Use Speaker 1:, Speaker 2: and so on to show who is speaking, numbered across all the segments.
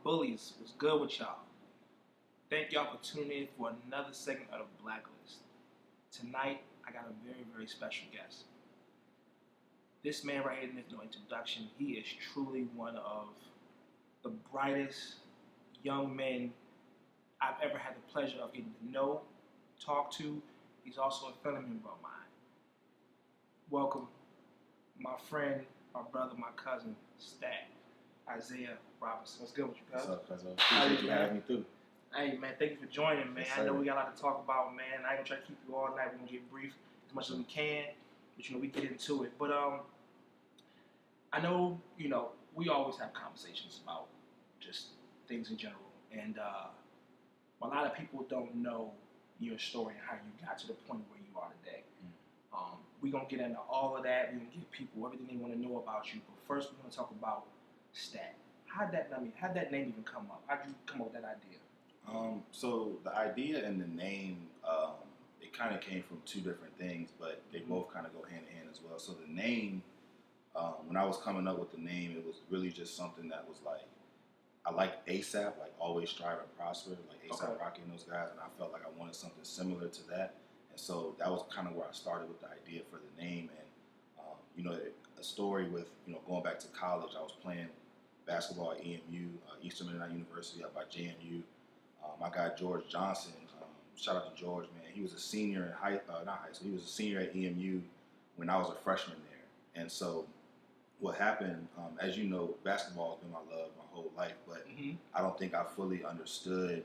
Speaker 1: bullies. What's good with y'all? Thank y'all for tuning in for another segment of the Blacklist. Tonight, I got a very, very special guest. This man right here needs no introduction. He is truly one of the brightest young men I've ever had the pleasure of getting to know, talk to. He's also a family member of mine. Welcome, my friend, my brother, my cousin, Stat, Isaiah Robertson. What's good with you, guys?
Speaker 2: What's up, cousin? Appreciate you having me through.
Speaker 1: Hey, man, thank you for joining, man.
Speaker 2: Yes,
Speaker 1: I know we got a lot to talk about, man. I ain't gonna try to keep you all night. We're gonna get brief as much as we can, but we get into it. But I know, we always have conversations about just things in general, and a lot of people don't know your story and how you got to the point where you are today. We're gonna get into all of that. We're gonna give people everything they want to know about you. But first, we're gonna talk about Stat. How'd that name even come up? How'd you come up with that idea?
Speaker 2: So the idea and the name, it kind of came from two different things, but they both kind of go hand in hand as well. So the name, when I was coming up with the name, it was really just something that was like, I like ASAP, like Always Strive and Prosper, like ASAP Rocky and those guys, and I felt like I wanted something similar to that. And so that was kind of where I started with the idea for the name. And, a story with, going back to college, I was playing basketball at EMU, Eastern Mennonite University up by JMU. My guy George Johnson, shout out to George, man. He was a senior in he was a senior at EMU when I was a freshman there. And so what happened, as you know, basketball has been my love my whole life, but I don't think I fully understood,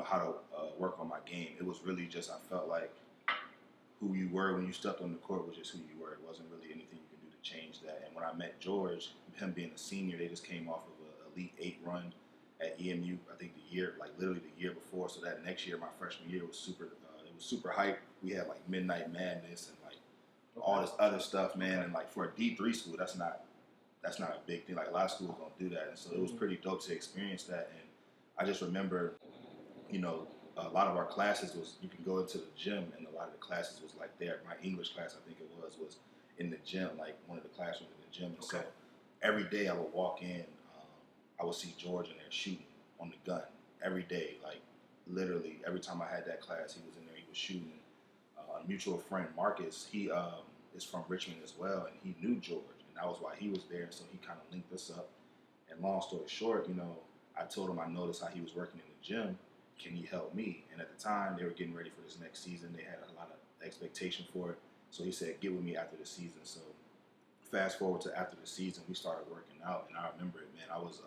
Speaker 2: how to work on my game. It was really just, I felt like who you were when you stepped on the court was just who you were. It wasn't really anything you could do to change that. And when I met George, him being a senior, they just came off of an Elite 8 run at EMU, I think literally the year before. So that next year, my freshman year, was super hype. We had like Midnight Madness and like all this other stuff, man. And like for a D3 school, that's not a big thing. Like a lot of schools don't do that. And so it was pretty dope to experience that. And I just remember, a lot of our classes was, you can go into the gym and a lot of the classes was like there. My English class, I think it was in the gym, like one of the classrooms in the gym. And so every day I would walk in, I would see George in there shooting on the gun every day. Like literally every time I had that class, he was in there, he was shooting. A mutual friend, Marcus, he is from Richmond as well, and he knew George, and that was why he was there. So he kind of linked us up. And long story short, I told him I noticed how he was working in the gym. Can he help me? And at the time, they were getting ready for this next season. They had a lot of expectation for it. So he said, get with me after the season. So fast forward to after the season, we started working out. And I remember it, man. I was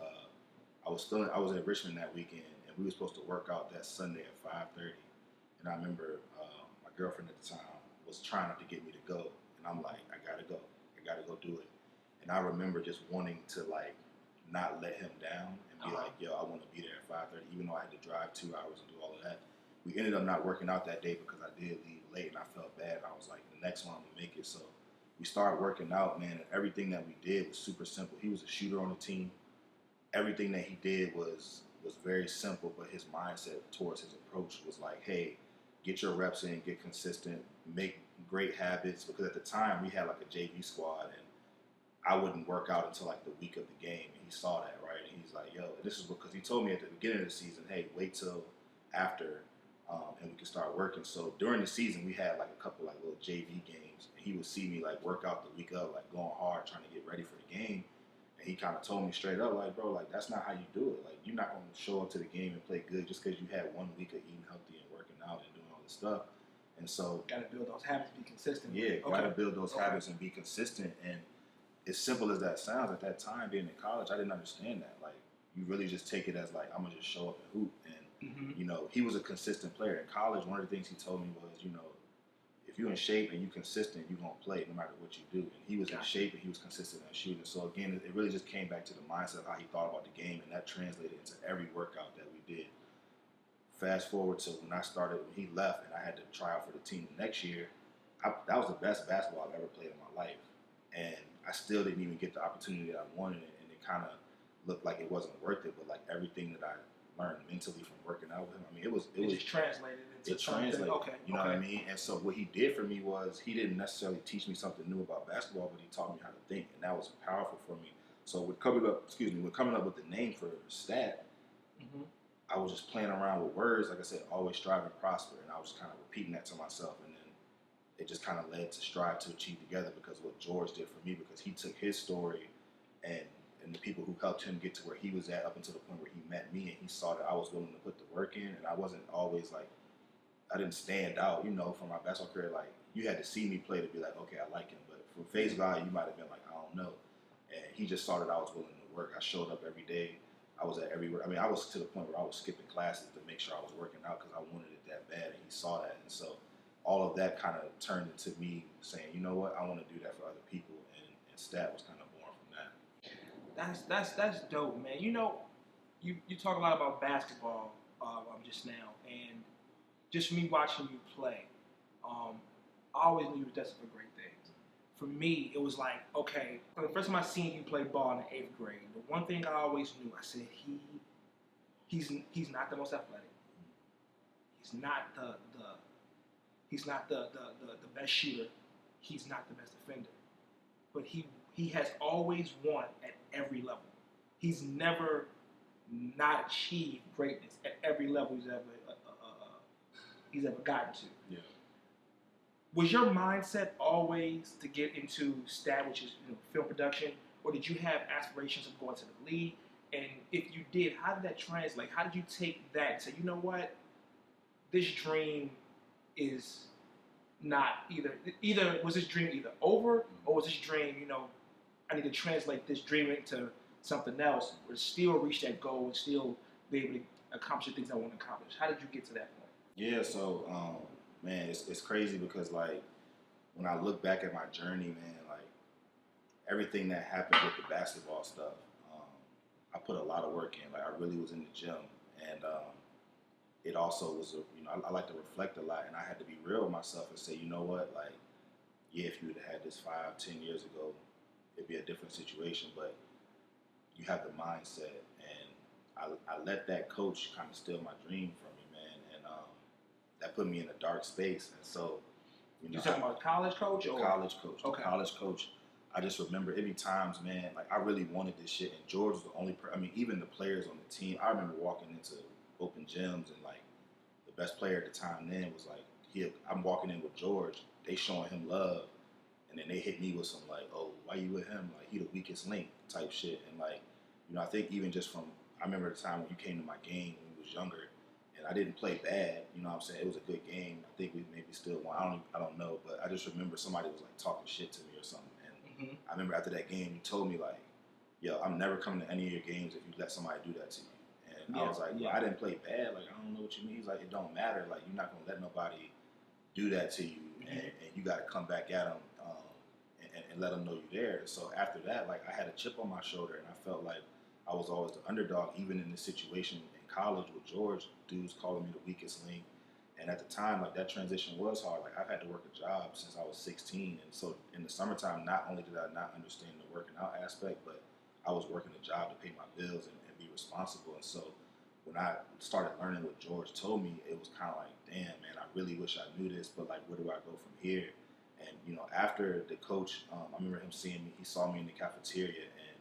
Speaker 2: in Richmond that weekend, and we were supposed to work out that Sunday at 5:30. And I remember my girlfriend at the time was trying not to get me to go. And I'm like, I gotta go do it. And I remember just wanting to like not let him down and be like, yo, I want to be there at 5:30, even though I had to drive 2 hours and do all of that. We ended up not working out that day because I did leave late and I felt bad. I was like, the next one I'm gonna make it. So we started working out, man, and everything that we did was super simple. He was a shooter on the team. Everything that he did was very simple, but his mindset towards his approach was like, hey, get your reps in, get consistent, make great habits. Because at the time we had like a JV squad, and I wouldn't work out until like the week of the game, and he saw that, right? And he's like, yo, this is because he told me at the beginning of the season, hey, wait till after, and we can start working. So during the season, we had like a couple like little JV games, and he would see me like work out the week of, like going hard, trying to get ready for the game. And he kind of told me straight up, like, bro, like that's not how you do it. Like you're not gonna show up to the game and play good just because you had 1 week of eating healthy and working out and doing all this stuff. And so,
Speaker 1: gotta build those habits, be consistent.
Speaker 2: Yeah, gotta build those habits and be consistent. And as simple as that sounds, at that time being in college, I didn't understand that. Like, you really just take it as like, I'm gonna just show up and hoop. And he was a consistent player in college. One of the things he told me was, if you're in shape and you're consistent, you're gonna play no matter what you do. And he was in shape and he was consistent at shooting. So again, it really just came back to the mindset of how he thought about the game, and that translated into every workout that we did. Fast forward to when he left and I had to try out for the team the next year, that was the best basketball I've ever played in my life. And I still didn't even get the opportunity that I wanted, and it kind of looked like it wasn't worth it. But like everything that I learned mentally from working out with him, I mean, it just
Speaker 1: translated into
Speaker 2: translated.
Speaker 1: Okay.
Speaker 2: You know what I mean? And so what he did for me was he didn't necessarily teach me something new about basketball, but he taught me how to think, and that was powerful for me. So with coming up with the name for Stat, I was just playing around with words. Like I said, always strive and prosper, and I was kind of repeating that to myself, and then it just kind of led to strive to achieve together because of what George did for me, because he took his story and the people who helped him get to where he was at up until the point where he met me, and he saw that I was willing to put the work in, and I wasn't always like, I didn't stand out, from my basketball career. Like, you had to see me play to be like, okay, I like him, but from face value, you might have been like, I don't know. And he just saw that I was willing to work. I showed up every day. I was at everywhere. I mean, I was to the point where I was skipping classes to make sure I was working out because I wanted it that bad, and he saw that. And so all of that kind of turned into me saying, you know what, I want to do that for other people, and Stat was kind of born from that.
Speaker 1: That's dope, man. You talk a lot about basketball just now, and just me watching you play, I always knew you were destined for great things. For me, it was like, okay, the first time I seen you play ball in the 8th grade, the one thing I always knew, I said, he's not the most athletic. He's not the best shooter. He's not the best defender. But he has always won at every level. He's never not achieved greatness at every level he's ever gotten to.
Speaker 2: Yeah.
Speaker 1: Was your mindset always to get into Stat, which is film production, or did you have aspirations of going to the league? And if you did, how did that translate? How did you take that and say, you know what, this dream is not either was this dream either over, or was this dream, I need to translate this dream into something else, or still reach that goal and still be able to accomplish the things I want to accomplish? How did you get to that point?
Speaker 2: Yeah, so man, it's crazy because like when I look back at my journey, man, like everything that happened with the basketball stuff, I put a lot of work in. Like I really was in the gym, and it also was I like to reflect a lot, and I had to be real with myself and say, you know what, like, yeah, if you would have had this 5-10 years ago, it'd be a different situation, but you have the mindset, and I let that coach kind of steal my dream from me, man, and that put me in a dark space. And so,
Speaker 1: you talking about college coach? Or?
Speaker 2: College coach.
Speaker 1: Okay.
Speaker 2: College coach. I just remember it'd be times, man, like I really wanted this shit, and George was the only even the players on the team, I remember walking into open gyms, and like the best player at the time then was like, I'm walking in with George, they showing him love, and then they hit me with some like, oh, why you with him? Like, he the weakest link type shit. And like, I think even just from, I remember the time when you came to my game when we was younger, and I didn't play bad, you know what I'm saying? It was a good game. I think we maybe still won. I don't know, but I just remember somebody was like talking shit to me or something. And I remember after that game, you told me like, yo, I'm never coming to any of your games if you let somebody do that to you. And I was like, I didn't play bad. Like, I don't know what you mean. He's like, it don't matter. Like, you're not going to let nobody do that to you. And you got to come back at them and let them know you're there. So after that, like, I had a chip on my shoulder, and I felt like I was always the underdog, even in this situation in college with George. Dudes calling me the weakest link. And at the time, like, that transition was hard. Like, I've had to work a job since I was 16. And so in the summertime, not only did I not understand the working out aspect, but I was working a job to pay my bills and be responsible. And so when I started learning what George told me, it was kind of like, damn, man, I really wish I knew this, but like, where do I go from here? And, after the coach, I remember him seeing me, he saw me in the cafeteria, and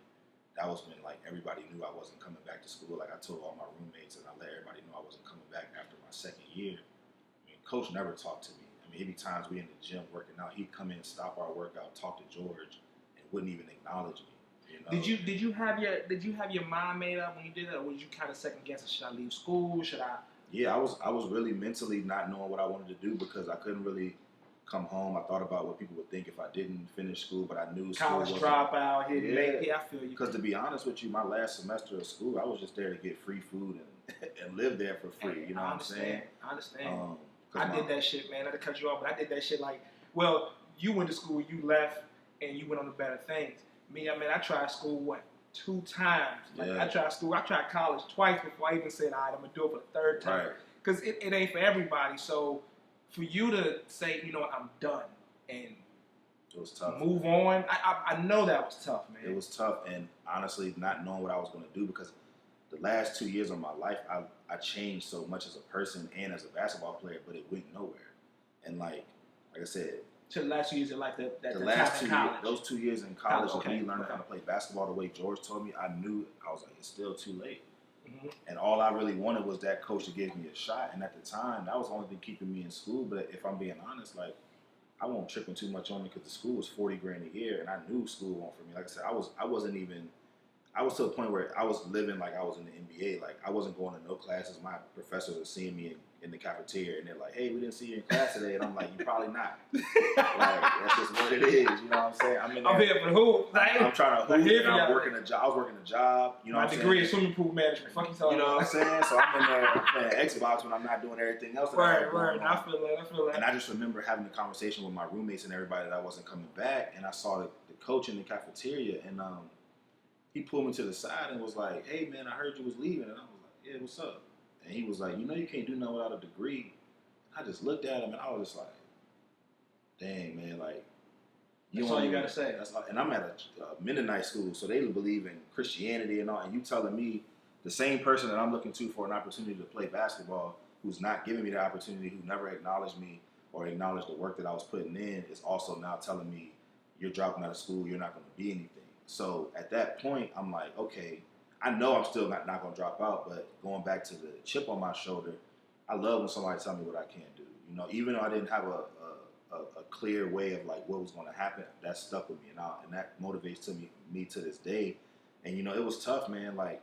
Speaker 2: that was when like everybody knew I wasn't coming back to school. Like, I told all my roommates, and I let everybody know I wasn't coming back after my second year. I mean, coach never talked to me. I mean, every times we in the gym working out, he'd come in, stop our workout, talk to George, and wouldn't even acknowledge me.
Speaker 1: Did you have your mind made up when you did that, or was you kind of second guessing? Should I leave school? Should I?
Speaker 2: Yeah, I was really mentally not knowing what I wanted to do because I couldn't really come home. I thought about what people would think if I didn't finish school, but I knew
Speaker 1: college
Speaker 2: school
Speaker 1: dropout. I feel you.
Speaker 2: Because to be honest with you, my last semester of school, I was just there to get free food and live there for free. You know what I'm saying?
Speaker 1: I understand. I did that shit, man. Not to cut you off, but I did that shit like, well, you went to school, you left, and you went on to better things. Me, I tried school, 2 times? Like, I tried college twice before I even said, all right, I'm going to do it for the 3rd time. Because it ain't for everybody. So for you to say, you know what, I'm done, and
Speaker 2: it was tough.
Speaker 1: Move on, I know that was tough, man.
Speaker 2: It was tough, and honestly, not knowing what I was going to do, because the last 2 years of my life, I changed so much as a person and as a basketball player, but it went nowhere. And like I said,
Speaker 1: So the last 2 years of life, that
Speaker 2: the last
Speaker 1: time
Speaker 2: 2
Speaker 1: in
Speaker 2: years,
Speaker 1: college.
Speaker 2: those 2 years in college, of
Speaker 1: Okay,
Speaker 2: me learning
Speaker 1: okay.
Speaker 2: how to play basketball the way George told me, I knew, I was like, it's still too late.
Speaker 1: Mm-hmm.
Speaker 2: And all I really wanted was that coach to give me a shot. And at the time, that was the only thing keeping me in school. But if I'm being honest, like, I won't tripping too much on it because the school was $40,000 a year, and I knew school wasn't for me. Like I said, I was to the point where I was living like I was in the NBA. Like, I wasn't going to no classes. My professors were seeing me in the cafeteria, and they're like, "Hey, we didn't see you in class today." And I'm like, "You probably not." Like, that's just what it is. You know what I'm saying? I'm
Speaker 1: here for the hoop.
Speaker 2: I'm trying to hoop. And I was working a job. You know
Speaker 1: my
Speaker 2: what I'm
Speaker 1: degree
Speaker 2: saying?
Speaker 1: is swimming pool management. Fuck you talking
Speaker 2: You know
Speaker 1: about.
Speaker 2: what I'm saying? So I'm in there playing Xbox when I'm not doing everything else.
Speaker 1: Right. I feel that.
Speaker 2: And I just remember having a conversation with my roommates and everybody that I wasn't coming back, and I saw the coach in the cafeteria, and he pulled me to the side and was like, "Hey man, I heard you was leaving," and I was like, "Yeah, what's up?" And he was like, "You know you can't do nothing without a degree." I just looked at him and I was just like, "Dang man, like."
Speaker 1: That's all you gotta say.
Speaker 2: And I'm at a Mennonite school, so they believe in Christianity and all. And you telling me the same person that I'm looking to for an opportunity to play basketball, who's not giving me the opportunity, who never acknowledged me or acknowledged the work that I was putting in, is also now telling me, "You're dropping out of school. You're not going to be anything." So at that point, I'm like, okay, I know I'm still not going to drop out, but going back to the chip on my shoulder, I love when somebody tell me what I can't do. You know, even though I didn't have a clear way of like what was going to happen, that stuck with me, and that motivates me to this day. And you know, it was tough, man. Like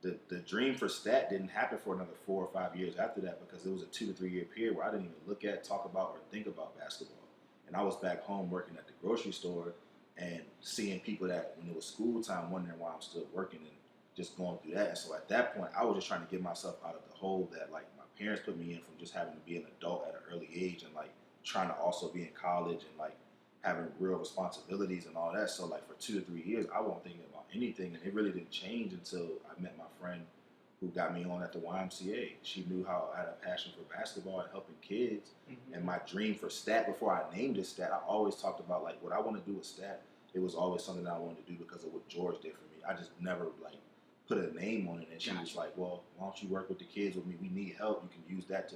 Speaker 2: the dream for stat didn't happen for another 4 or 5 years after that, because it was a 2 to 3 year period where I didn't even look at, talk about, or think about basketball. And I was back home working at the grocery store and seeing people that when it was school time wondering why I'm still working and just going through that. And so at that point, I was just trying to get myself out of the hole that like my parents put me in, from just having to be an adult at an early age and like trying to also be in college and like having real responsibilities and all that. So like for 2 to 3 years, I wasn't thinking about anything, and it really didn't change until I met my friend who got me on at the YMCA. She knew how I had a passion for basketball and helping kids. Mm-hmm. And my dream for stat, before I named it stat, I always talked about like what I want to do with stat. It was always something that I wanted to do because of what George did for me. I just never like put a name on it. And she was like, "Well, why don't you work with the kids with me? We need help. You can use that to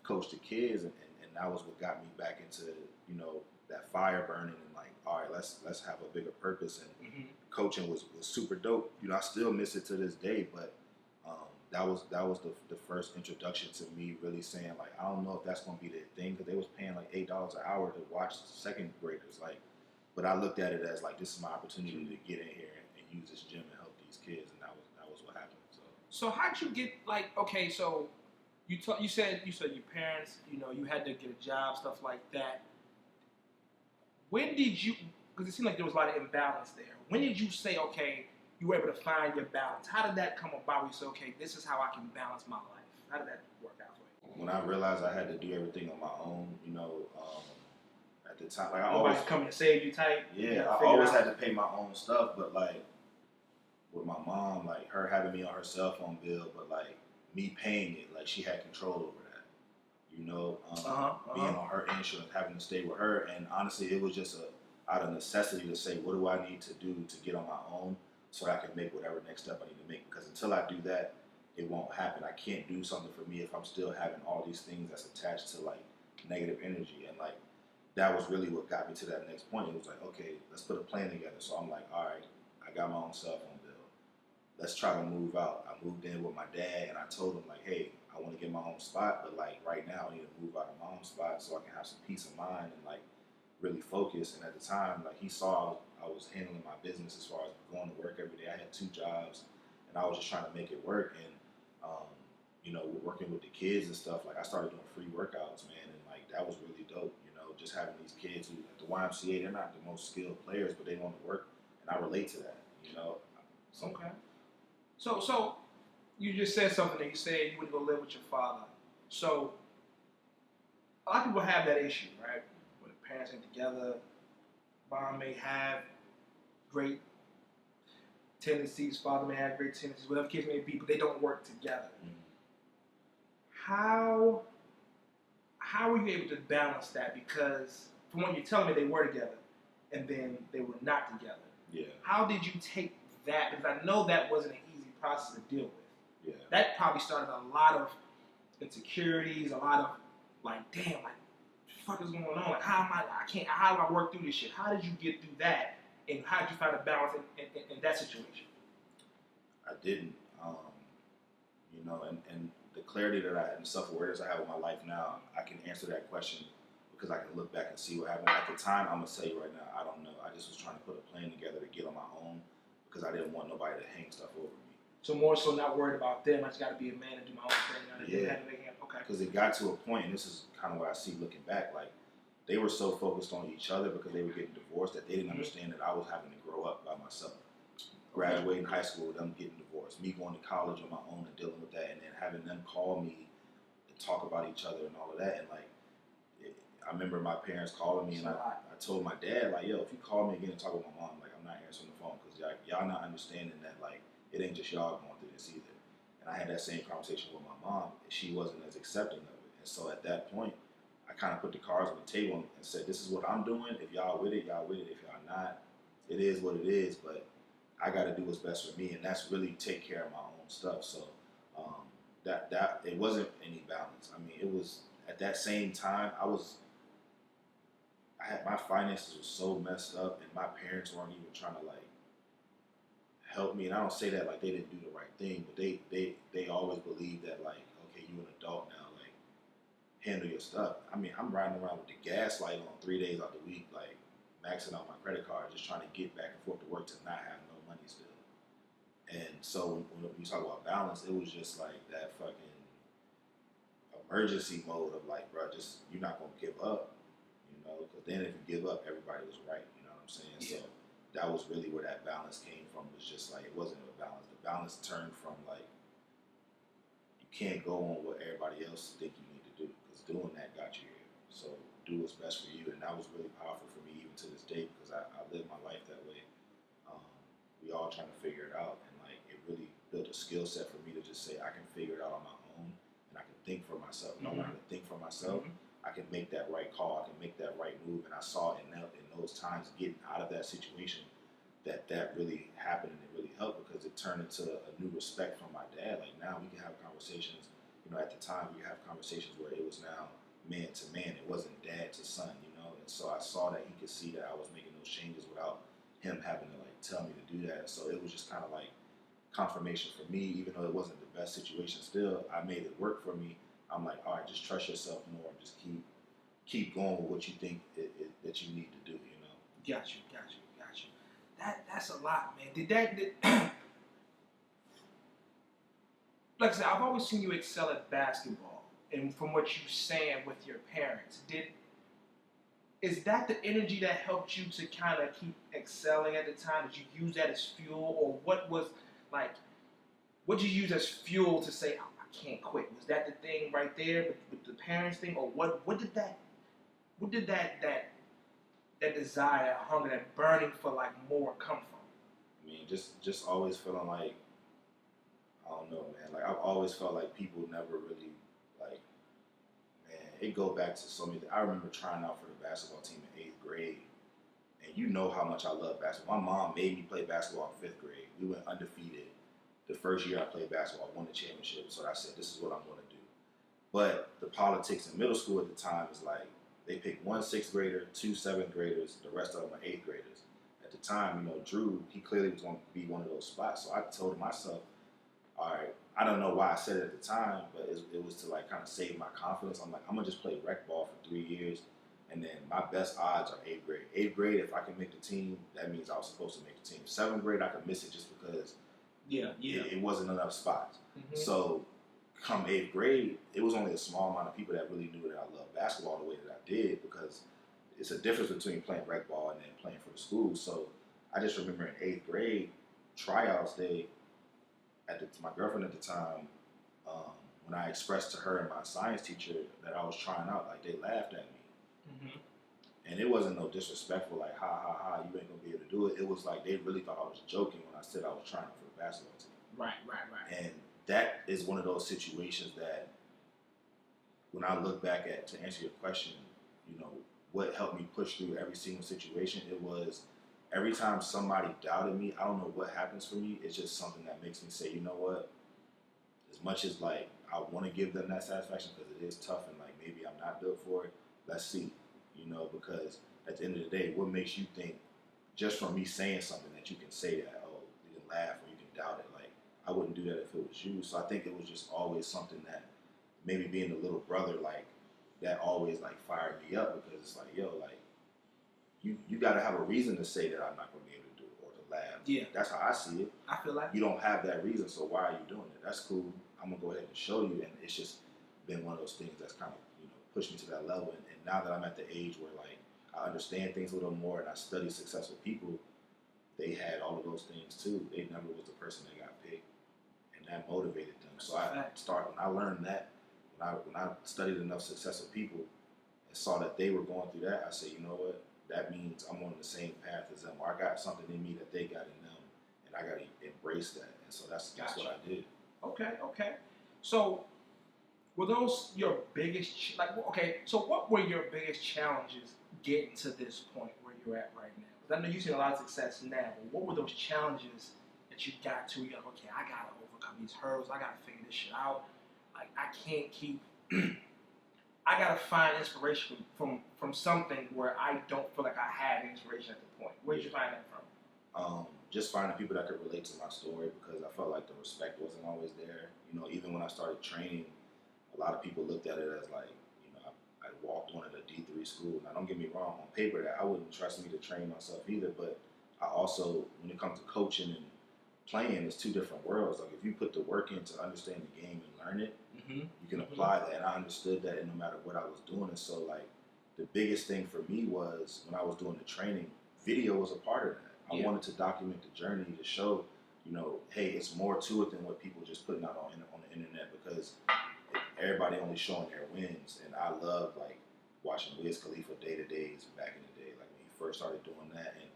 Speaker 2: coach the kids." And that was what got me back into, you know, that fire burning and like, all right, let's have a bigger purpose. And mm-hmm. Coaching was super dope. You know, I still miss it to this day, but that was the first introduction to me really saying like, I don't know if that's going to be the thing, because they was paying like $8 an hour to watch second graders. Like, but I looked at it as like, this is my opportunity to get in here and use this gym and help these kids, and that was what happened.
Speaker 1: So how'd you get like, okay, so you said your parents, you know, you had to get a job, stuff like that. When did you? Because it seemed like there was a lot of imbalance there. When did you say, okay, you were able to find your balance? How did that come about? You said, okay, this is how I can balance my life. How did that work out for you?
Speaker 2: When I realized I had to do everything on my own, you know, at the time, like
Speaker 1: nobody's coming to save you type.
Speaker 2: Yeah, I always had to pay my own stuff, but like with my mom, like her having me on her cell phone bill, but like me paying it, like she had control over that. You know, being on her insurance, having to stay with her, and honestly, it was just out of necessity to say, what do I need to do to get on my own so that I can make whatever next step I need to make? Because until I do that, it won't happen. I can't do something for me if I'm still having all these things that's attached to like negative energy. And like that was really what got me to that next point. It was like, okay, let's put a plan together. So I'm like, all right, I got my own cell phone bill. Let's try to move out. I moved in with my dad, and I told him like, hey, I want to get my own spot, but like right now I need to move out of my own spot so I can have some peace of mind and like really focus. And at the time, like he saw I was handling my business as far as going to work every day. I had 2 jobs, and I was just trying to make it work. And you know, working with the kids and stuff, like I started doing free workouts, man, and like that was really dope. You know, just having these kids who at the YMCA, they're not the most skilled players, but they want to work, and I relate to that. You know. So,
Speaker 1: okay. So you just said something that you said you wouldn't go live with your father. So a lot of people have that issue, right? When the parents ain't together, mom may have great tendencies, father may have great tendencies, whatever case may be, but they don't work together. Mm-hmm. How were you able to balance that? Because from what you're telling me, they were together, and then they were not together.
Speaker 2: Yeah. How
Speaker 1: did you take that? Because I know that wasn't an easy process to deal with.
Speaker 2: Yeah.
Speaker 1: That probably started a lot of insecurities, a lot of like, damn, like fuck is going on? Like, how do I work through this shit? How did you get through that? And how did you find a balance in that situation?
Speaker 2: I didn't. You know, and the clarity that and the self-awareness I have with my life now, I can answer that question because I can look back and see what happened. At the time, I'm going to tell you right now, I don't know. I just was trying to put a plan together to get on my own because I didn't want nobody to hang stuff over me.
Speaker 1: So more so not worried about them. I just got to be a man and do my own thing.
Speaker 2: Yeah.
Speaker 1: Okay.
Speaker 2: Because it got to a point, and this is kind of what I see looking back, like they were so focused on each other because they were getting divorced that they didn't understand that I was having to grow up by myself. Graduating high school, them getting divorced, me going to college on my own and dealing with that, and then having them call me and talk about each other and all of that. And like, I remember my parents calling me, and I told my dad, like, yo, if you call me again and talk with my mom, like, I'm not answering the phone because y'all not understanding that, like, it ain't just y'all going through this either. And I had that same conversation with my mom, and she wasn't as accepting of it. And so at that point, I kind of put the cards on the table and said, this is what I'm doing. If y'all with it, y'all with it. If y'all not, it is what it is. But I got to do what's best for me, and that's really take care of my own stuff. So that it wasn't any balance. I mean, it was at that same time my finances were so messed up, and my parents weren't even trying to like help me. And I don't say that like they didn't do the right thing, but they always believed that like, okay, you're an adult now, like handle your stuff. I mean, I'm riding around with the gas light on 3 days out the week, like maxing out my credit card, just trying to get back and forth to work to not have no money still. And so when you talk about balance, it was just like that fucking emergency mode of like, bro, just you're not gonna give up, you know? Because then if you give up, everybody was right. You know what I'm saying? Yeah. So that was really where that balance came from. It was just like it wasn't a balance. The balance turned from like you can't go on what everybody else think you need to do because doing that got you here. So do what's best for you, and that was really powerful for me even to this day because I live my life that way. We all trying to figure it out, and like it really built a skill set for me to just say I can figure it out on my own, and I can think for myself. And I learned to think for myself. I can make that right call. I can make that right move, and I saw in those times getting out of that situation that really happened, and it really helped because it turned into a new respect from my dad. Like now we can have conversations. You know, at the time we have conversations where it was now man to man. It wasn't dad to son. You know, and so I saw that he could see that I was making those changes without him having to like tell me to do that. So it was just kind of like confirmation for me, even though it wasn't the best situation. Still, I made it work for me. I'm like, all right, just trust yourself more. Just keep going with what you think that you need to do. You know.
Speaker 1: Got you. That's a lot, man. Like I said, I've always seen you excel at basketball, and from what you're saying with your parents, is that the energy that helped you to kind of keep excelling at the time? Did you use that as fuel, or what did you use as fuel to say, oh, I can't quit? Was that the thing right there with the parents thing, or what did that desire, hunger, that burning for like more come from?
Speaker 2: I mean, just always feeling like, I don't know, man. Like I've always felt like people never really like, man. It go back to so many. I remember trying out for the basketball team in 8th grade, and you know how much I love basketball. My mom made me play basketball in 5th grade. We went undefeated. The first year I played basketball, I won the championship. So I said, this is what I'm going to do. But the politics in middle school at the time is like they pick 1 6th grader, 2 7th graders, the rest of them are 8th graders. At the time, you know, Drew, he clearly was going to be one of those spots. So I told myself, all right, I don't know why I said it at the time, but it was to like kind of save my confidence. I'm like, I'm going to just play rec ball for 3 years, and then my best odds are 8th grade. 8th grade, if I can make the team, that means I was supposed to make the team. 7th grade, I could miss it just because it wasn't enough spots. So come 8th grade, it was only a small amount of people that really knew that I loved basketball the way that I did because it's a difference between playing rec ball and then playing for the school. So I just remember in 8th grade, tryouts day, my girlfriend at the time, when I expressed to her and my science teacher that I was trying out, like they laughed at me. And it wasn't no disrespectful, like, ha, ha, ha, you ain't going to be able to do it. It was like they really thought I was joking when I said I was trying for the basketball team.
Speaker 1: Right.
Speaker 2: And that is one of those situations that when I look back at, to answer your question, you know, what helped me push through every single situation, it was every time somebody doubted me, I don't know what happens for me, it's just something that makes me say, you know what, as much as like I want to give them that satisfaction because it is tough and like maybe I'm not built for it, let's see, because at the end of the day, what makes you think just from me saying something that you can say that, oh, you can laugh or you can doubt it? Like, I wouldn't do that if it was you. So I think it was just always something that maybe being the little brother, like, that always, like, fired me up because it's like, yo, like, you got to have a reason to say that I'm not going to be able to do it or to laugh.
Speaker 1: Yeah.
Speaker 2: That's how I see it.
Speaker 1: I feel like
Speaker 2: you don't have that reason, so why are you doing it? That's cool. I'm going to go ahead and show you. And it's just been one of those things that's kind of, pushed me to that level. And now that I'm at the age where, like, I understand things a little more and I study successful people, they had all of those things too. They never was the person that got picked, and that motivated them. So when I learned that, when I studied enough successful people and saw that they were going through that, I said, you know what? That means I'm on the same path as them, or I got something in me that they got in them, and I got to embrace that. And so that's what I did.
Speaker 1: Okay. So, were those your biggest, so what were your biggest challenges getting to this point where you're at right now? Because I know you've seen a lot of success now, but what were those challenges that you got to? You're like, okay, I got to overcome these hurdles. I got to figure this shit out. Like, I can't keep... I gotta find inspiration from something where I don't feel like I had inspiration at the point. Where did you find that from?
Speaker 2: Just finding people that could relate to my story, because I felt like the respect wasn't always there. Even when I started training, a lot of people looked at it as like, I walked on at a D3 school. Now, don't get me wrong, on paper that I wouldn't trust me to train myself either, but I also, when it comes to coaching and playing, it's two different worlds. Like, if you put the work in to understand the game and learn it, you can apply that. And I understood that no matter what I was doing. And so, like, the biggest thing for me was when I was doing the training, video was a part of that. I wanted to document the journey to show, hey, it's more to it than what people just putting out on the internet, because everybody only showing their wins. And I loved, like, watching Wiz Khalifa day-to-days back in the day, like when he first started doing that, and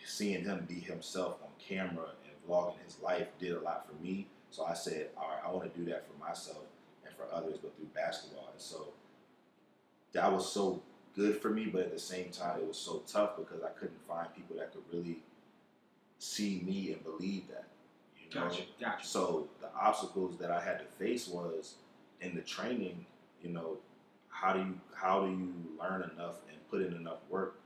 Speaker 2: seeing him be himself on camera and vlogging his life did a lot for me. So I said, all right, I want to do that for myself and for others, but through basketball. And so that was so good for me, but at the same time, it was so tough because I couldn't find people that could really see me and believe that.
Speaker 1: Gotcha.
Speaker 2: So the obstacles that I had to face was in the training, how do you learn enough and put in enough work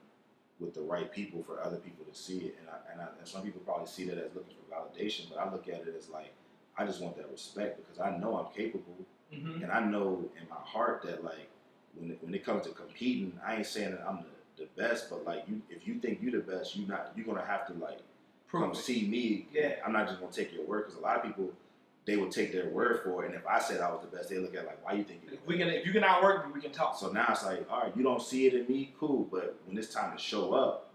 Speaker 2: with the right people for other people to see it? And some people probably see that as looking for validation, but I look at it as like, I just want that respect because I know I'm capable, and I know in my heart that, like, when it comes to competing, I ain't saying that I'm the best, but like, if you think you're the best, you're gonna have to, like, come see me.
Speaker 1: Yeah.
Speaker 2: I'm not just gonna take your word, because a lot of people, they will take their word for it, and if I said I was the best, they look at it like, why you think you're the best?
Speaker 1: If you can outwork me, we can talk.
Speaker 2: So now it's like, all right, you don't see it in me, cool, but when it's time to show up,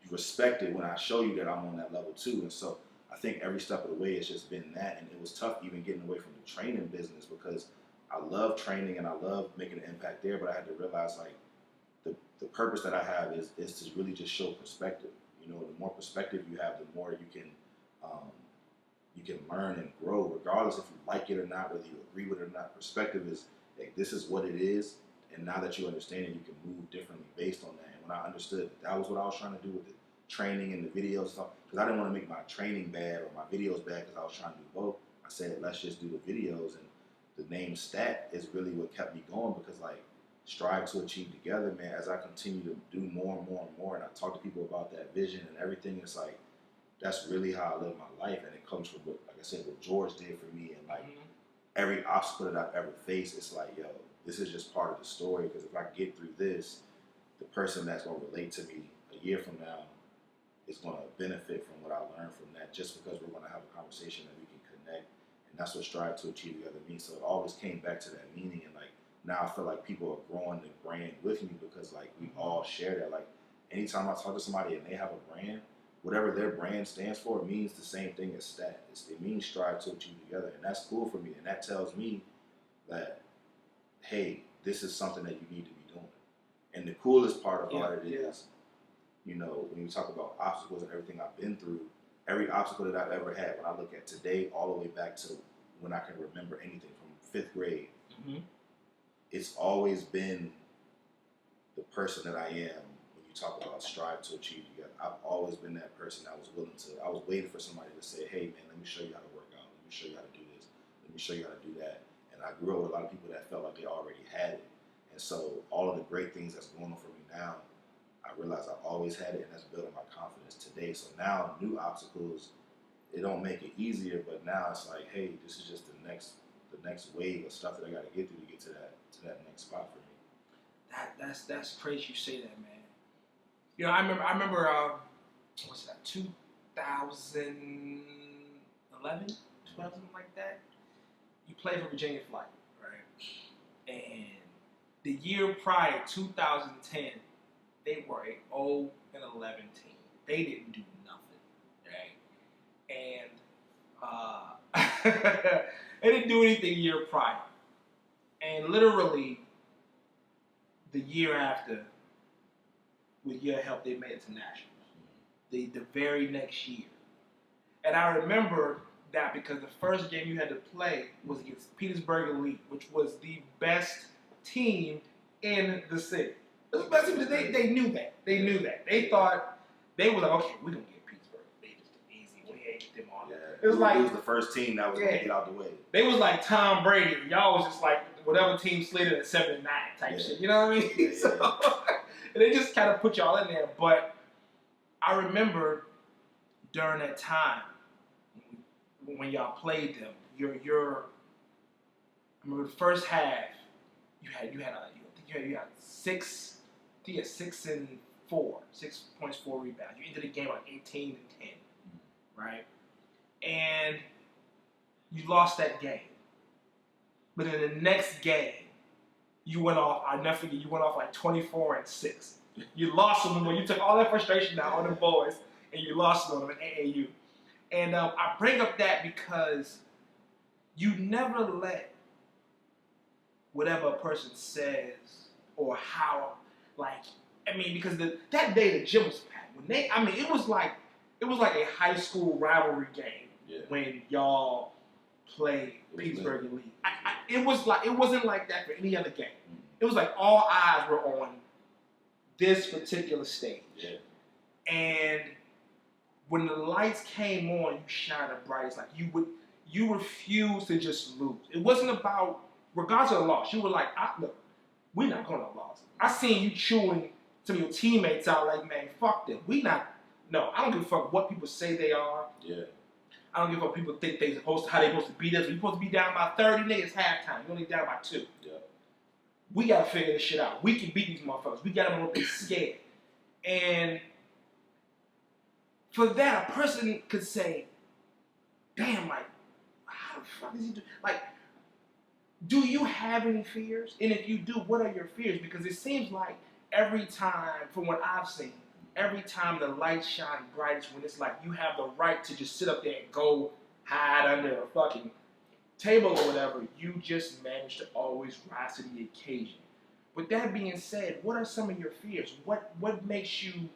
Speaker 2: you respect it when I show you that I'm on that level too. And so I think every step of the way it's just been that, and it was tough even getting away from the training business, because I love training and I love making an impact there, but I had to realize, like, the purpose that I have is to really just show perspective. The more perspective you have, the more you can learn and grow, regardless if you like it or not, whether you agree with it or not. Perspective is, like, this is what it is, and now that you understand it, you can move differently based on that. And when I understood that was what I was trying to do with the training and the videos and stuff, because I didn't want to make my training bad or my videos bad, because I was trying to do both. I said, let's just do the videos, and the name Stat is really what kept me going, because, like, strive to achieve together, man. As I continue to do more and more and more, and I talk to people about that vision and everything, it's like, that's really how I live my life, and it comes from what, like I said, what George did for me, and, like, every obstacle that I've ever faced, it's like, yo, this is just part of the story, because if I get through this, the person that's going to relate to me a year from now is going to benefit from what I learned from that, just because we're going to have a conversation that we can connect, and that's what Strive to Achieve Together means. So it always came back to that meaning, and, like, now I feel like people are growing the brand with me, because, like, we all share that. Like, anytime I talk to somebody and they have a brand, whatever their brand stands for, it means the same thing as Stat. It means Strive to Achieve Together, and that's cool for me, and that tells me that, hey, this is something that you need to be doing. And the coolest part about it is, when you talk about obstacles and everything I've been through, every obstacle that I've ever had, when I look at today, all the way back to when I can remember anything from 5th grade, it's always been the person that I am. When you talk about Strive to Achieve Together, I've always been that person that was willing to, I was waiting for somebody to say, hey, man, let me show you how to work out. Let me show you how to do this. Let me show you how to do that. And I grew up with a lot of people that felt like they already had it. And And so all of the great things that's going on for me now, I realize I always had it, and that's building my confidence today. So now new obstacles, it don't make it easier, but now it's like, hey, this is just the next wave of stuff that I got to get through to get to that next spot for me.
Speaker 1: That's crazy you say that, man. You know, I remember what's that, 2011, 12, something like that. You played for Virginia Flight, right? And the year prior, 2010, they were a 0-11 team. They didn't do nothing, right? And they didn't do anything the year prior. And literally, the year after, with your help, they made it to nationals. The very next year. And I remember that because the first game you had to play was against Petersburg Elite, which was the best team in the city. It was the best team. They knew that. They knew that. They thought, they were like, okay, we're going to get Petersburg. They just easy. We ain't get them on.
Speaker 2: Yeah.
Speaker 1: It was like,
Speaker 2: it was the first team that was going to get out the way.
Speaker 1: They was like Tom Brady. Y'all was just like whatever team slid at 7-9 type shit. You know what I mean?
Speaker 2: Yeah.
Speaker 1: So, and they just kind of put y'all in there. But I remember during that time when y'all played them, I remember the first half, you had 6 points, 4 rebounds. You ended the game like 18-10, right? And you lost that game. But in the next game, you went off, I'll never forget, you went off like 24-6. You lost them when you took all that frustration out on the boys, and you lost them in AAU. And I bring up that because you never let whatever a person says or how, because that day the gym was packed. It was like a high school rivalry game when y'all played Petersburg Elite. It wasn't like that for any other game. It was like all eyes were on this particular stage. Yeah. And when the lights came on, you shined the brightest. Like you refused to just lose. It wasn't about, regardless of the loss, you were like, look, we're not going to lose. I seen you chewing some of your teammates out like, man, fuck them. I don't give a fuck what people say they are.
Speaker 2: Yeah.
Speaker 1: I don't give a fuck people think how they supposed to beat us. We're supposed to be down by 30 niggas halftime. You're only down by 2.
Speaker 2: Yeah.
Speaker 1: We got to figure this shit out. We can beat these motherfuckers. We got them to be scared. And for that, a person could say, damn, like, how the fuck is he doing? Like, do you have any fears? And if you do, what are your fears? Because it seems like every time, from what I've seen, every time the lights shine brightest, when it's like you have the right to just sit up there and go hide under a fucking table or whatever, you just manage to always rise to the occasion. With that being said, what are some of your fears? What makes you,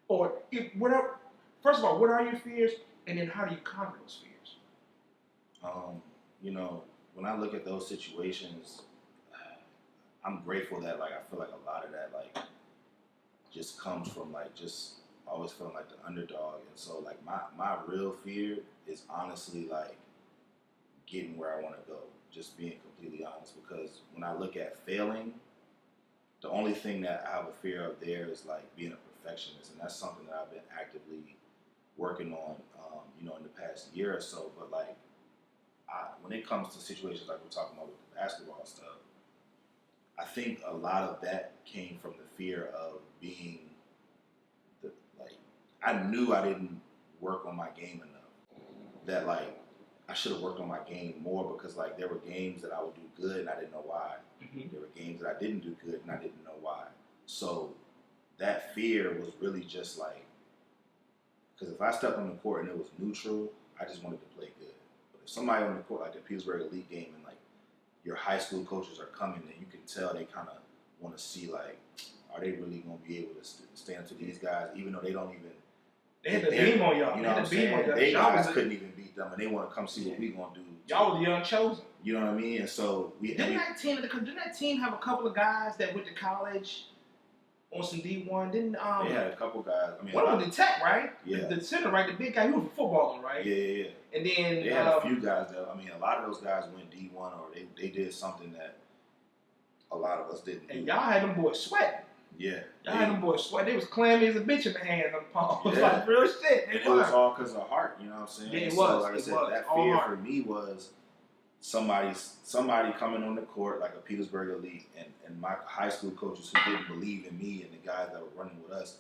Speaker 1: first of all, what are your fears? And then how do you conquer those fears?
Speaker 2: When I look at those situations, I'm grateful that I feel like a lot of that just comes from just always feeling like the underdog. And so my real fear is honestly getting where I want to go, just being completely honest, because when I look at failing, the only thing that I have a fear of there is being a perfectionist, and that's something that I've been actively working on in the past year or so. But when it comes to situations like we're talking about with the basketball stuff, I think a lot of that came from the fear of being I knew I didn't work on my game enough. That I should have worked on my game more, because there were games that I would do good and I didn't know why. Mm-hmm. There were games that I didn't do good and I didn't know why. So that fear was really just because if I stepped on the court and it was neutral, I just wanted to play good. But if somebody on the court, like the Petersburg Elite game, and your high school coaches are coming, and you can tell they kind of want to see are they really going to be able to stand up to these guys, even though they don't even.
Speaker 1: They had the beam on y'all.
Speaker 2: You know what I'm saying? They guys couldn't even beat them, and they want to come see what we going to do.
Speaker 1: Y'all were the unchosen.
Speaker 2: You know what I mean? And so
Speaker 1: Didn't that team have a couple of guys that went to college on some D1?
Speaker 2: They had a couple guys.
Speaker 1: One was the Tech, right?
Speaker 2: Yeah.
Speaker 1: The center, right? The big guy. He was a footballer, right?
Speaker 2: Yeah.
Speaker 1: And then
Speaker 2: they had a few guys that a lot of those guys went D1, or they did something that a a lot of us didn't.
Speaker 1: And y'all had them boys sweating.
Speaker 2: Yeah.
Speaker 1: Y'all had them boys sweating. They was clammy as a bitch in the hand on the palm. It was like real shit.
Speaker 2: And it was all because of heart, you know what I'm saying?
Speaker 1: Yeah, it
Speaker 2: so,
Speaker 1: was.
Speaker 2: like I said,
Speaker 1: was.
Speaker 2: that
Speaker 1: all
Speaker 2: fear
Speaker 1: heart.
Speaker 2: for me was somebody coming on the court, like a Petersburg elite, and my high school coaches who didn't believe in me and the guys that were running with us,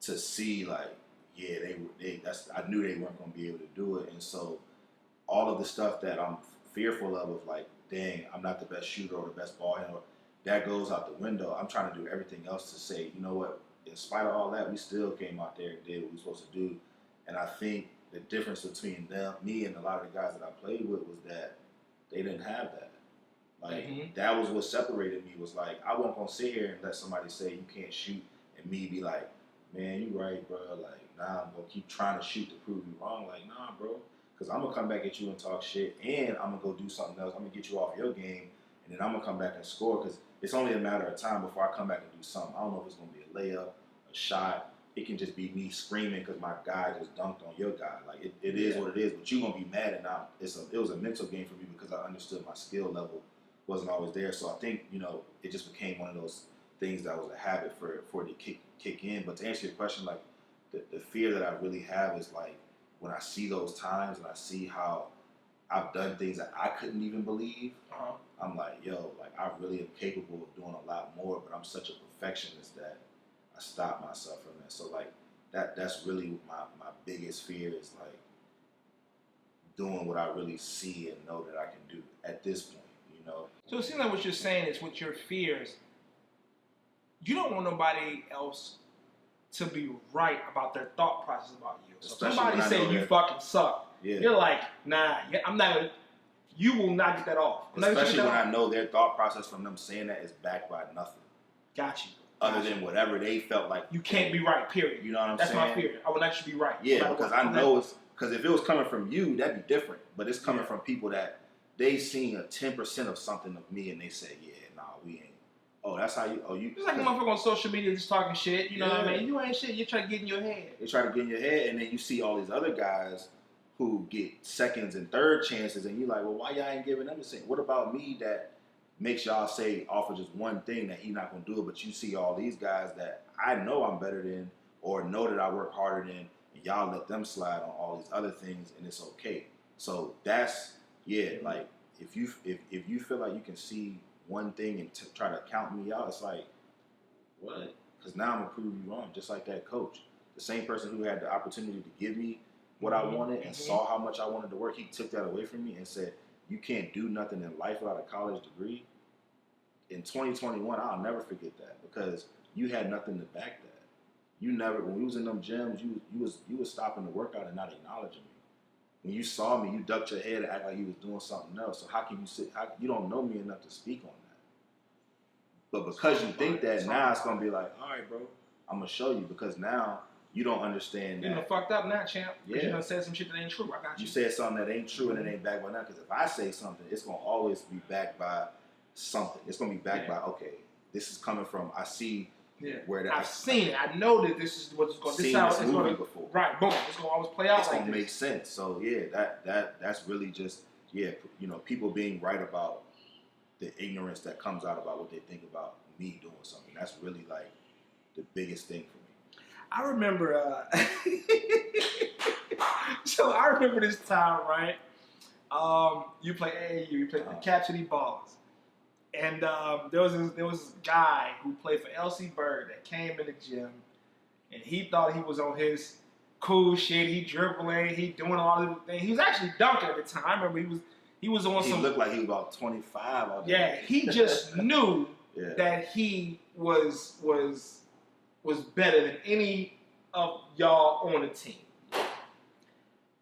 Speaker 2: to see like, yeah, I knew they weren't going to be able to do it. And so all of the stuff that I'm fearful of like, dang, I'm not the best shooter or the best ball handler, that goes out the window. I'm trying to do everything else to say, you know what, in spite of all that, we still came out there and did what we were supposed to do. And I think the difference between me and a lot of the guys that I played with was that they didn't have that. Like, that was what separated me, was like, I wasn't going to sit here and let somebody say you can't shoot and me be like, man, you right, bro. Like, nah, I'm going to keep trying to shoot to prove you wrong. Like, nah, bro. Because I'm going to come back at you and talk shit, and I'm going to go do something else. I'm going to get you off your game, and then I'm going to come back and score, because it's only a matter of time before I come back and do something. I don't know if it's going to be a layup, a shot. It can just be me screaming because my guy just dunked on your guy. Like, it is what it is, but you're going to be mad, and it was a mental game for me because I understood my skill level wasn't always there. So I think, you know, it just became one of those things that was a habit for it to kick in. But to answer your question, like, the fear that I really have is, like, when I see those times and I see how I've done things that I couldn't even believe, I'm like, yo, like, I really am capable of doing a lot more, but I'm such a perfectionist that I stop myself from that. So, like, that's really my biggest fear, is, like, doing what I really see and know that I can do at this point, you know?
Speaker 1: So it seems like what you're saying is, with your fears, you don't want nobody else to be right about their thought process about you. So
Speaker 2: Especially
Speaker 1: somebody say you fucking suck.
Speaker 2: Yeah.
Speaker 1: You're like, nah, I'm not gonna, you will not get that off.
Speaker 2: Especially when I know their thought process from them saying that is backed by nothing.
Speaker 1: Got you.
Speaker 2: Other than whatever they felt like.
Speaker 1: You can't be right, period.
Speaker 2: You know what I'm
Speaker 1: That's
Speaker 2: saying?
Speaker 1: my fear. I would not be right.
Speaker 2: Yeah, because I know it's, because if it was coming from you, that'd be different. But it's coming from people that they seen a 10% of something of me and they say, yeah, nah, we ain't. Oh, that's how you.
Speaker 1: It's like a motherfucker on social media just talking shit. You know what I mean? You ain't shit. You try to get in your head.
Speaker 2: They try to get in your head, and then you see all these other guys who get seconds and third chances, and you're like, well, why y'all ain't giving them the same? What about me that makes y'all say offer just one thing that he's not gonna do it? But you see all these guys that I know I'm better than, or know that I work harder than, and y'all let them slide on all these other things, and it's okay. So that's like, if you feel like you can see one thing and try to count me out, it's like, what? Because now I'm gonna prove you wrong, just like that coach. The same person who had the opportunity to give me what I wanted and saw how much I wanted to work, he took that away from me and said, you can't do nothing in life without a college degree. In 2021, I'll never forget that, because you had nothing to back that. You never, when we was in them gyms, you was stopping the workout and not acknowledging me. When you saw me, you ducked your head and act like you was doing something else. So how can you you don't know me enough to speak on that. But because you think that, now it's going to be like, all right, bro, I'm going to show you, because now you don't understand that.
Speaker 1: You done fucked up now, champ.
Speaker 2: Yeah.
Speaker 1: You done said some shit that ain't true. I got you.
Speaker 2: You said something that ain't true and it ain't backed by nothing. Because if I say something, it's going to always be backed by something. It's going to be backed by, okay, this is coming from, I see where that.
Speaker 1: I've seen it. I know that this is what's going to,
Speaker 2: this how it's going to before.
Speaker 1: Right, boom. It's going to always play out
Speaker 2: it's
Speaker 1: like
Speaker 2: gonna make sense. So yeah, that's really just, you know, people being right about the ignorance that comes out about what they think about me doing something. That's really like the biggest thing for me.
Speaker 1: I remember, so I remember this time, right? You play AAU, you played the Cap City Ballers. And there was this guy who played for LC Bird that came in the gym, and he thought he was on his cool shit. He dribbling, he doing all these things. He was actually dunking at the time. I remember he was on some.
Speaker 2: He looked like he was about 25.
Speaker 1: Yeah, he just knew that he was better than any of y'all on the team.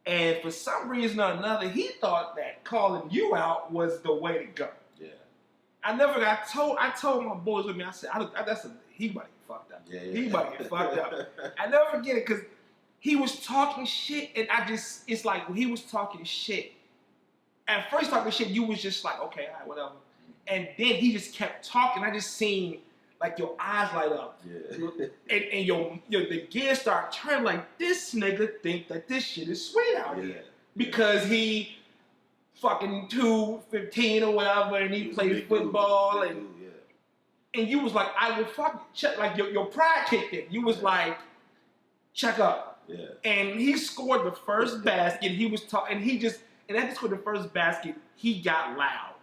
Speaker 1: And for some reason or another, he thought that calling you out was the way to go.
Speaker 2: Yeah.
Speaker 1: I told my boys with me, I said, he might get fucked up. He might get fucked up. I never forget it, because he was talking shit, and it's like, when he was talking shit, at first talking shit, you was just like, okay, all right, whatever. And then he just kept talking. I just seen, like, your eyes light up. Yeah. And your the gears start turning, like, this nigga think that this shit is sweet out here. Because he fucking 215 or whatever, and he played football, and And you was like, I will fucking check. Like, your pride kicked in. You was like, check up.
Speaker 2: Yeah.
Speaker 1: And he scored the first basket. He was talking, and after he scored the first basket, he got loud.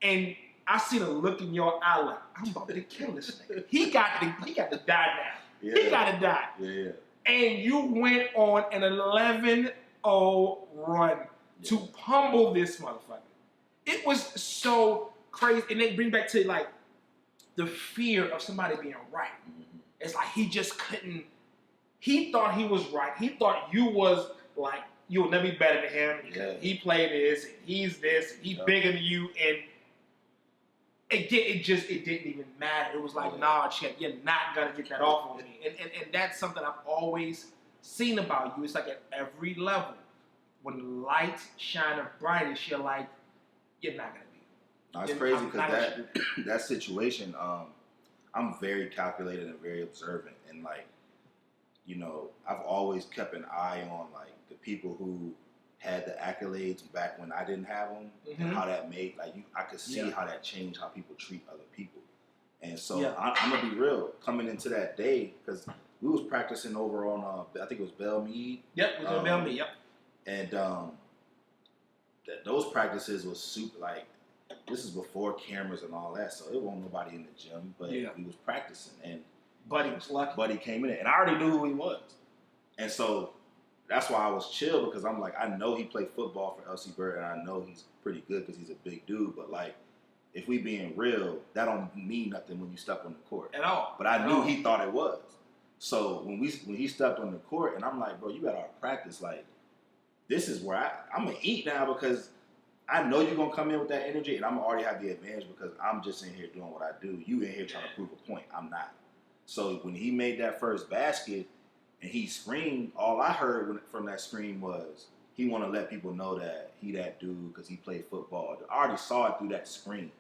Speaker 1: And I seen a look in your eye like, I'm about to kill this nigga. He got to die now.
Speaker 2: Yeah.
Speaker 1: He got to die.
Speaker 2: Yeah.
Speaker 1: And you went on an 11-0 run to pummel this motherfucker. It was so crazy. And they bring back to, like, the fear of somebody being right. Mm-hmm. It's like he just couldn't. He thought he was right. He thought you was like, you'll never be better than him.
Speaker 2: Yeah.
Speaker 1: He played this, and he's this, and he's bigger than you. And it didn't even matter. It was like, nah, Chet, you're not going to get that off on me. And that's something I've always seen about you. It's like at every level, when the lights shine the brightest, you're like, you're not going to be.
Speaker 2: No, it's crazy because that situation, I'm very calculated and very observant. And, like, you know, I've always kept an eye on, like, the people who had the accolades back when I didn't have them, and how that made, like, I could see how that changed how people treat other people. And so I'm going to be real, coming into that day, because we was practicing over on, I think it was Belmead.
Speaker 1: Yep, it was on Belmead, yep.
Speaker 2: And those practices was super, like, this is before cameras and all that, so it wasn't nobody in the gym, but we was practicing. And
Speaker 1: Buddy was lucky.
Speaker 2: Buddy came in there, and I already knew who he was. And so that's why I was chill, because I'm like, I know he played football for LC Bird, and I know he's pretty good because he's a big dude. But, like, if we being real, that don't mean nothing when you step on the court.
Speaker 1: At all.
Speaker 2: But I knew he thought it was. So when he stepped on the court, and I'm like, bro, you got our practice. Like, this is where I'm going to eat now, because I know you're going to come in with that energy, and I'm going to already have the advantage because I'm just in here doing what I do. You in here trying to prove a point. I'm not. So when he made that first basket and he screamed, all I heard from that scream was he want to let people know that he that dude because he played football. I already saw it through that scream.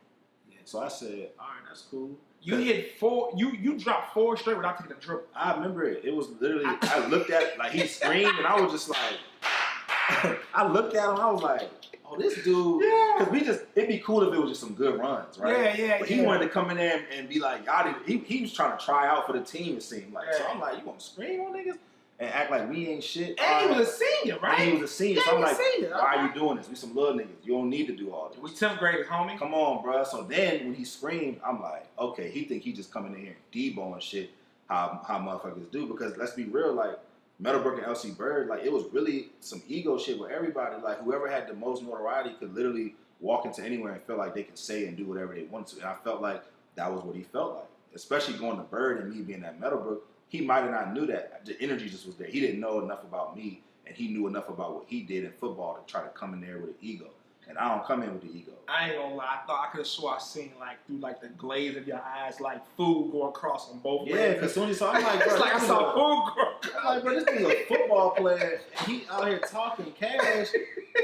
Speaker 2: Yeah. So I said, all right, that's cool.
Speaker 1: You hit 4, you dropped 4 straight without taking a dribble.
Speaker 2: I remember it. It was literally, I looked at, like, he screamed, and I was just like, I looked at him, I was like, oh, this dude, because it'd be cool if it was just some good runs, right?
Speaker 1: Yeah.
Speaker 2: But he wanted to come in there and be like, y'all he was trying to try out for the team, it seemed like. So I'm like, you want to scream on niggas? And act like we ain't shit.
Speaker 1: And he was a senior, right?
Speaker 2: And he was a senior. So I'm like,
Speaker 1: senior,
Speaker 2: why are you doing this? We some little niggas. You don't need to do all this.
Speaker 1: We 10th graders, homie.
Speaker 2: Come on, bro. So then when he screamed, I'm like, okay, he think he just coming in here and deboing shit how motherfuckers do. Because let's be real, like, Meadowbrook and LC Bird, like, it was really some ego shit where everybody, like, whoever had the most notoriety could literally walk into anywhere and feel like they could say and do whatever they wanted to. And I felt like that was what he felt like. Especially going to Bird and me being at Meadowbrook, he might have not knew that. The energy just was there. He didn't know enough about me, and he knew enough about what he did in football to try to come in there with an ego. And I don't come in with the ego.
Speaker 1: I ain't gonna lie. I thought I could have swore I seen, like, through, like, the glaze of your eyes, like, food go across on both ways.
Speaker 2: Yeah, because soon as I'm like, bro,
Speaker 1: it's like I saw food go.
Speaker 2: I'm like, bro, this nigga's a football player. He out here talking cash.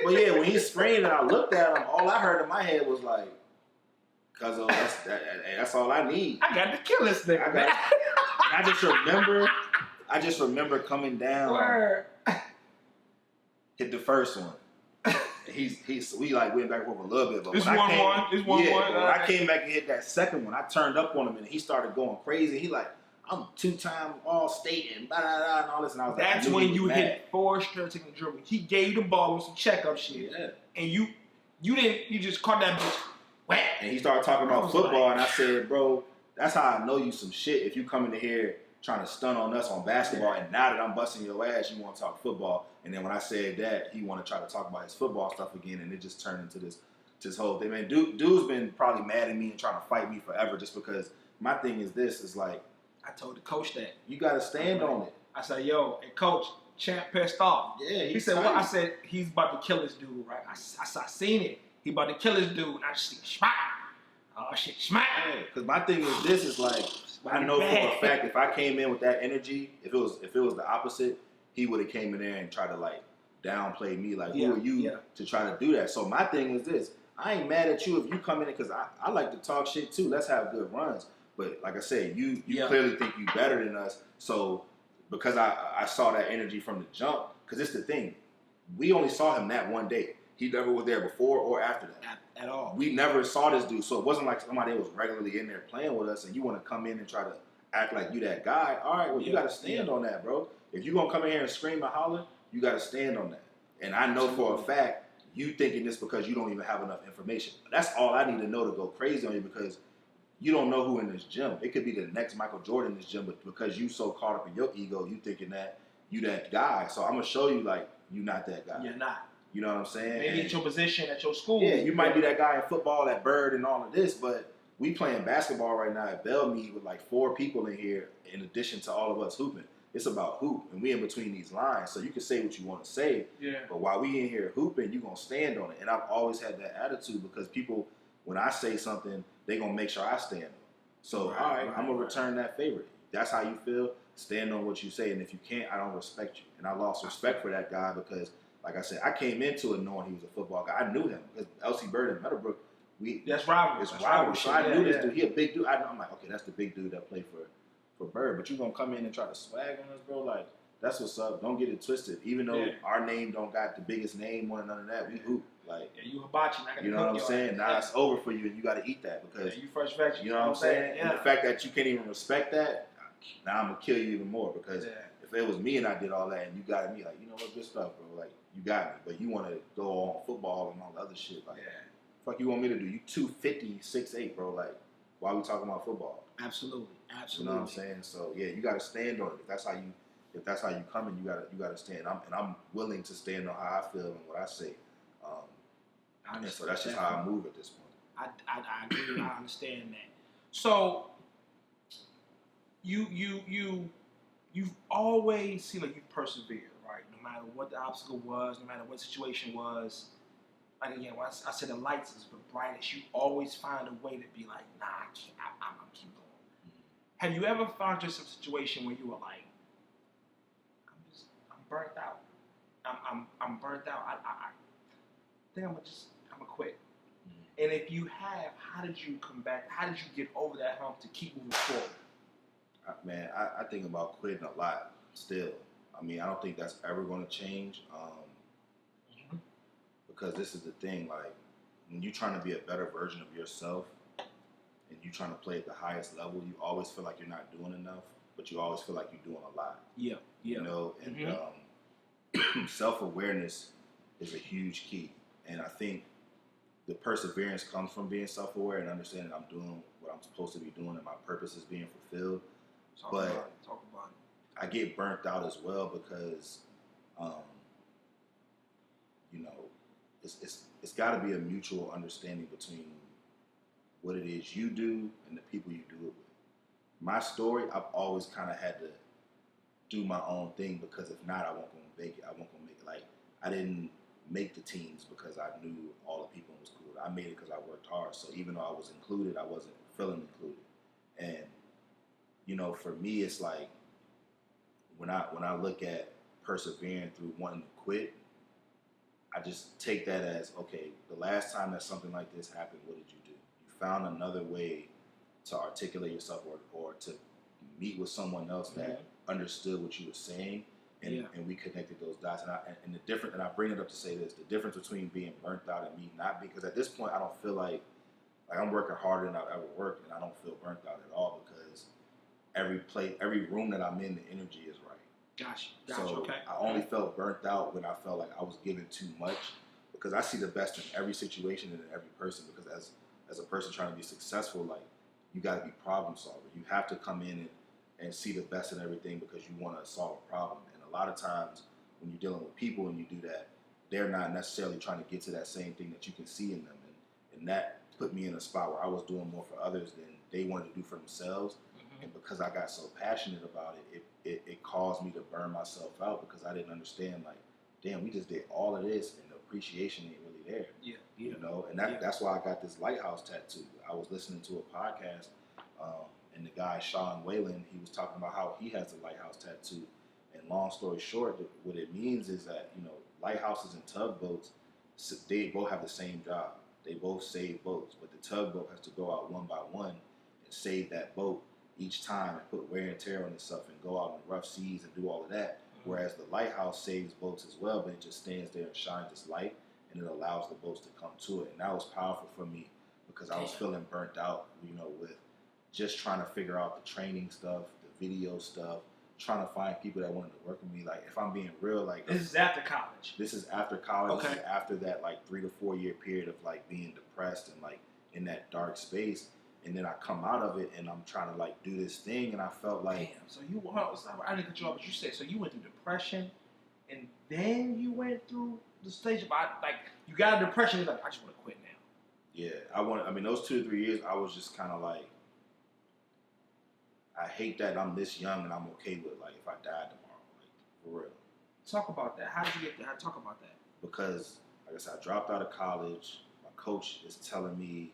Speaker 2: But yeah, when he screamed and I looked at him, all I heard in my head was like, "Cuz that's all I need."
Speaker 1: I got to kill this nigga.
Speaker 2: I just remember coming down.
Speaker 1: Word.
Speaker 2: Hit the first one. We like went back and forth a little bit, but
Speaker 1: it's
Speaker 2: when I came,
Speaker 1: 1-1. It's 1-1.
Speaker 2: When I came back and hit that second one, I turned up on him and he started going crazy. He like, I'm 2-time All-State and blah, blah, blah, and all this. And I was like,
Speaker 1: that's when you hit 4 straight taking the dribble. He gave you the ball on some checkup shit, and you just caught that bitch whack.
Speaker 2: And he started talking about football, and I said, bro, that's how I know you some shit. If you come into here trying to stun on us on basketball, and now that I'm busting your ass, you want to talk football. And then when I said that, he want to try to talk about his football stuff again, and it just turned into this whole thing. Man, dude's been probably mad at me and trying to fight me forever just because my thing is this, is like,
Speaker 1: I told the coach that.
Speaker 2: You got to stand on it.
Speaker 1: I said, yo, hey, coach, Champ pissed off.
Speaker 2: Yeah,
Speaker 1: he said, what? I said, he's about to kill this dude, right? I seen it. He about to kill this dude. And I just see smack. Oh, shit, smack.
Speaker 2: Yeah, because my thing is this is like, I know for a fact if I came in with that energy, if it was the opposite, he would have came in there and tried to like downplay me. Like, who are you to try to do that? So my thing is this. I ain't mad at you if you come in because I like to talk shit too. Let's have good runs. But like I said, you clearly think you better than us. So because I saw that energy from the jump, because it's the thing. We only saw him that one day. He never was there before or after that.
Speaker 1: At all.
Speaker 2: We never saw this dude, so it wasn't like somebody that was regularly in there playing with us, and you want to come in and try to act like you that guy. All right, well, you got to stand on that, bro. If you're going to come in here and scream and holler, you got to stand on that. And I know for a fact, you thinking this because you don't even have enough information. That's all I need to know to go crazy on you, because you don't know who in this gym. It could be the next Michael Jordan in this gym, but because you so caught up in your ego, you thinking that you that guy. So I'm going to show you, like, you not that guy.
Speaker 1: You're not.
Speaker 2: You know what I'm saying?
Speaker 1: Maybe at your position, at your school.
Speaker 2: Yeah, you might be that guy in football, that bird and all of this, but we playing basketball right now at Bellmead with like 4 people in here in addition to all of us hooping. It's about hoop, and we in between these lines, so you can say what you want to say, but while we in here hooping, you going to stand on it. And I've always had that attitude, because people, when I say something, they going to make sure I stand on it. So, all right, I'm going to return that favor. That's how you feel, stand on what you say, and if you can't, I don't respect you. And I lost respect for that guy because, like I said, I came into it knowing he was a football guy. I knew him because L.C. Bird and Meadowbrook,
Speaker 1: that's rivalry.
Speaker 2: It's rivalry. So I knew this dude. He a big dude. I'm like, okay, that's the big dude that played for Bird. But you gonna come in and try to swag on us, bro? Like, that's what's up. Don't get it twisted. Even though our name don't got the biggest name on none of that, we hoop. Like,
Speaker 1: you hibachi.
Speaker 2: You know what I'm saying? Now it's over for you, and you got to eat that because
Speaker 1: you fresh veggie.
Speaker 2: You know what I'm saying? And the fact that you can't even respect that, now I'm gonna kill you even more, because if it was me and I did all that and you got me, like, you know what, good stuff, bro. Like, you got me, but you want to go on football and all the other shit. Like, fuck you want me to do? You 250, 6'8", bro. Like, why are we talking about football?
Speaker 1: Absolutely.
Speaker 2: You know what I'm saying? So yeah, you got to stand on it. If that's how you come in, you got to stand. I'm willing to stand on how I feel and what I say. And so that's just how I move at this point.
Speaker 1: I agree. I understand that. So you've always seemed like you've persevered, right? No matter what the obstacle was, no matter what the situation was. Like, again, when I said the lights is the brightest, you always find a way to be like, nah, I can't. I'm gonna keep going. Have you ever found yourself in a situation where you were like, I'm burnt out. I'm burnt out. I think I'm gonna quit. And if you have, how did you come back? How did you get over that hump to keep moving forward?
Speaker 2: Man, I think about quitting a lot still. I mean, I don't think that's ever going to change. Because this is the thing, like, when you're trying to be a better version of yourself and you're trying to play at the highest level, you always feel like you're not doing enough, but you always feel like you're doing a lot.
Speaker 1: Yeah.
Speaker 2: You know, and self-awareness is a huge key. And I think the perseverance comes from being self-aware and understanding I'm doing what I'm supposed to be doing and my purpose is being fulfilled. Talk about it. I get burnt out as well because, you know, it's got to be a mutual understanding between what it is you do and the people you do it with. My story, I've always kind of had to do my own thing because if not, I won't gonna make it. Like, I didn't make the teams because I knew all the people was cool. I made it because I worked hard. So even though I was included, I wasn't feeling included. And you know, for me, it's like when I look at persevering through wanting to quit, I just take that as, okay, the last time that something like this happened, what did you do? You found another way to articulate yourself or to meet with someone else that understood what you were saying, and we connected those dots. And the difference, and I bring it up to say this, the difference between being burnt out and me not, because at this point I don't feel like I'm working harder than I've ever worked, and I don't feel burnt out at all because every room that I'm in, the energy is right.
Speaker 1: Gotcha.
Speaker 2: So
Speaker 1: Okay.
Speaker 2: I only felt burnt out when I felt like I was giving too much, because I see the best in every situation and in every person. Because as a person trying to be successful, like, you got to be problem solver. You have to come in and see the best in everything because you want to solve a problem. And a lot of times when you're dealing with people and you do that, they're not necessarily trying to get to that same thing that you can see in them. And that put me in a spot where I was doing more for others than they wanted to do for themselves. And because I got so passionate about it, it caused me to burn myself out because I didn't understand, like, damn, we just did all of this and the appreciation ain't really there. You know, and that's why I got this lighthouse tattoo. I was listening to a podcast, and the guy, Sean Whalen, he was talking about how he has a lighthouse tattoo. And long story short, what it means is that, you know, lighthouses and tugboats, they both have the same job. They both save boats, but the tugboat has to go out one by one and save that boat each time and put wear and tear on itself and go out in rough seas and do all of that. Whereas the lighthouse saves boats as well, but it just stands there and shines its light and it allows the boats to come to it. And that was powerful for me because I was feeling burnt out, with just trying to figure out the training stuff, the video stuff, trying to find people that wanted to work with me. Like, if I'm being real, like...
Speaker 1: This is after college.
Speaker 2: This is after college.
Speaker 1: Okay.
Speaker 2: This is after that, 3 to 4 year period of, being depressed and, in that dark space. And then I come out of it, and I'm trying to, do this thing, and I felt like...
Speaker 1: Damn, so I didn't cut you off, but you said, so you went through depression, and then you went through the stage of, you got a depression, you're like, I just want to quit now.
Speaker 2: Yeah, those 2 to 3 years, I was just kind of I hate that I'm this young and I'm okay with, if I died tomorrow, for real.
Speaker 1: Talk about that. How did you get there? Talk about that.
Speaker 2: Because, like I said, I dropped out of college. My coach is telling me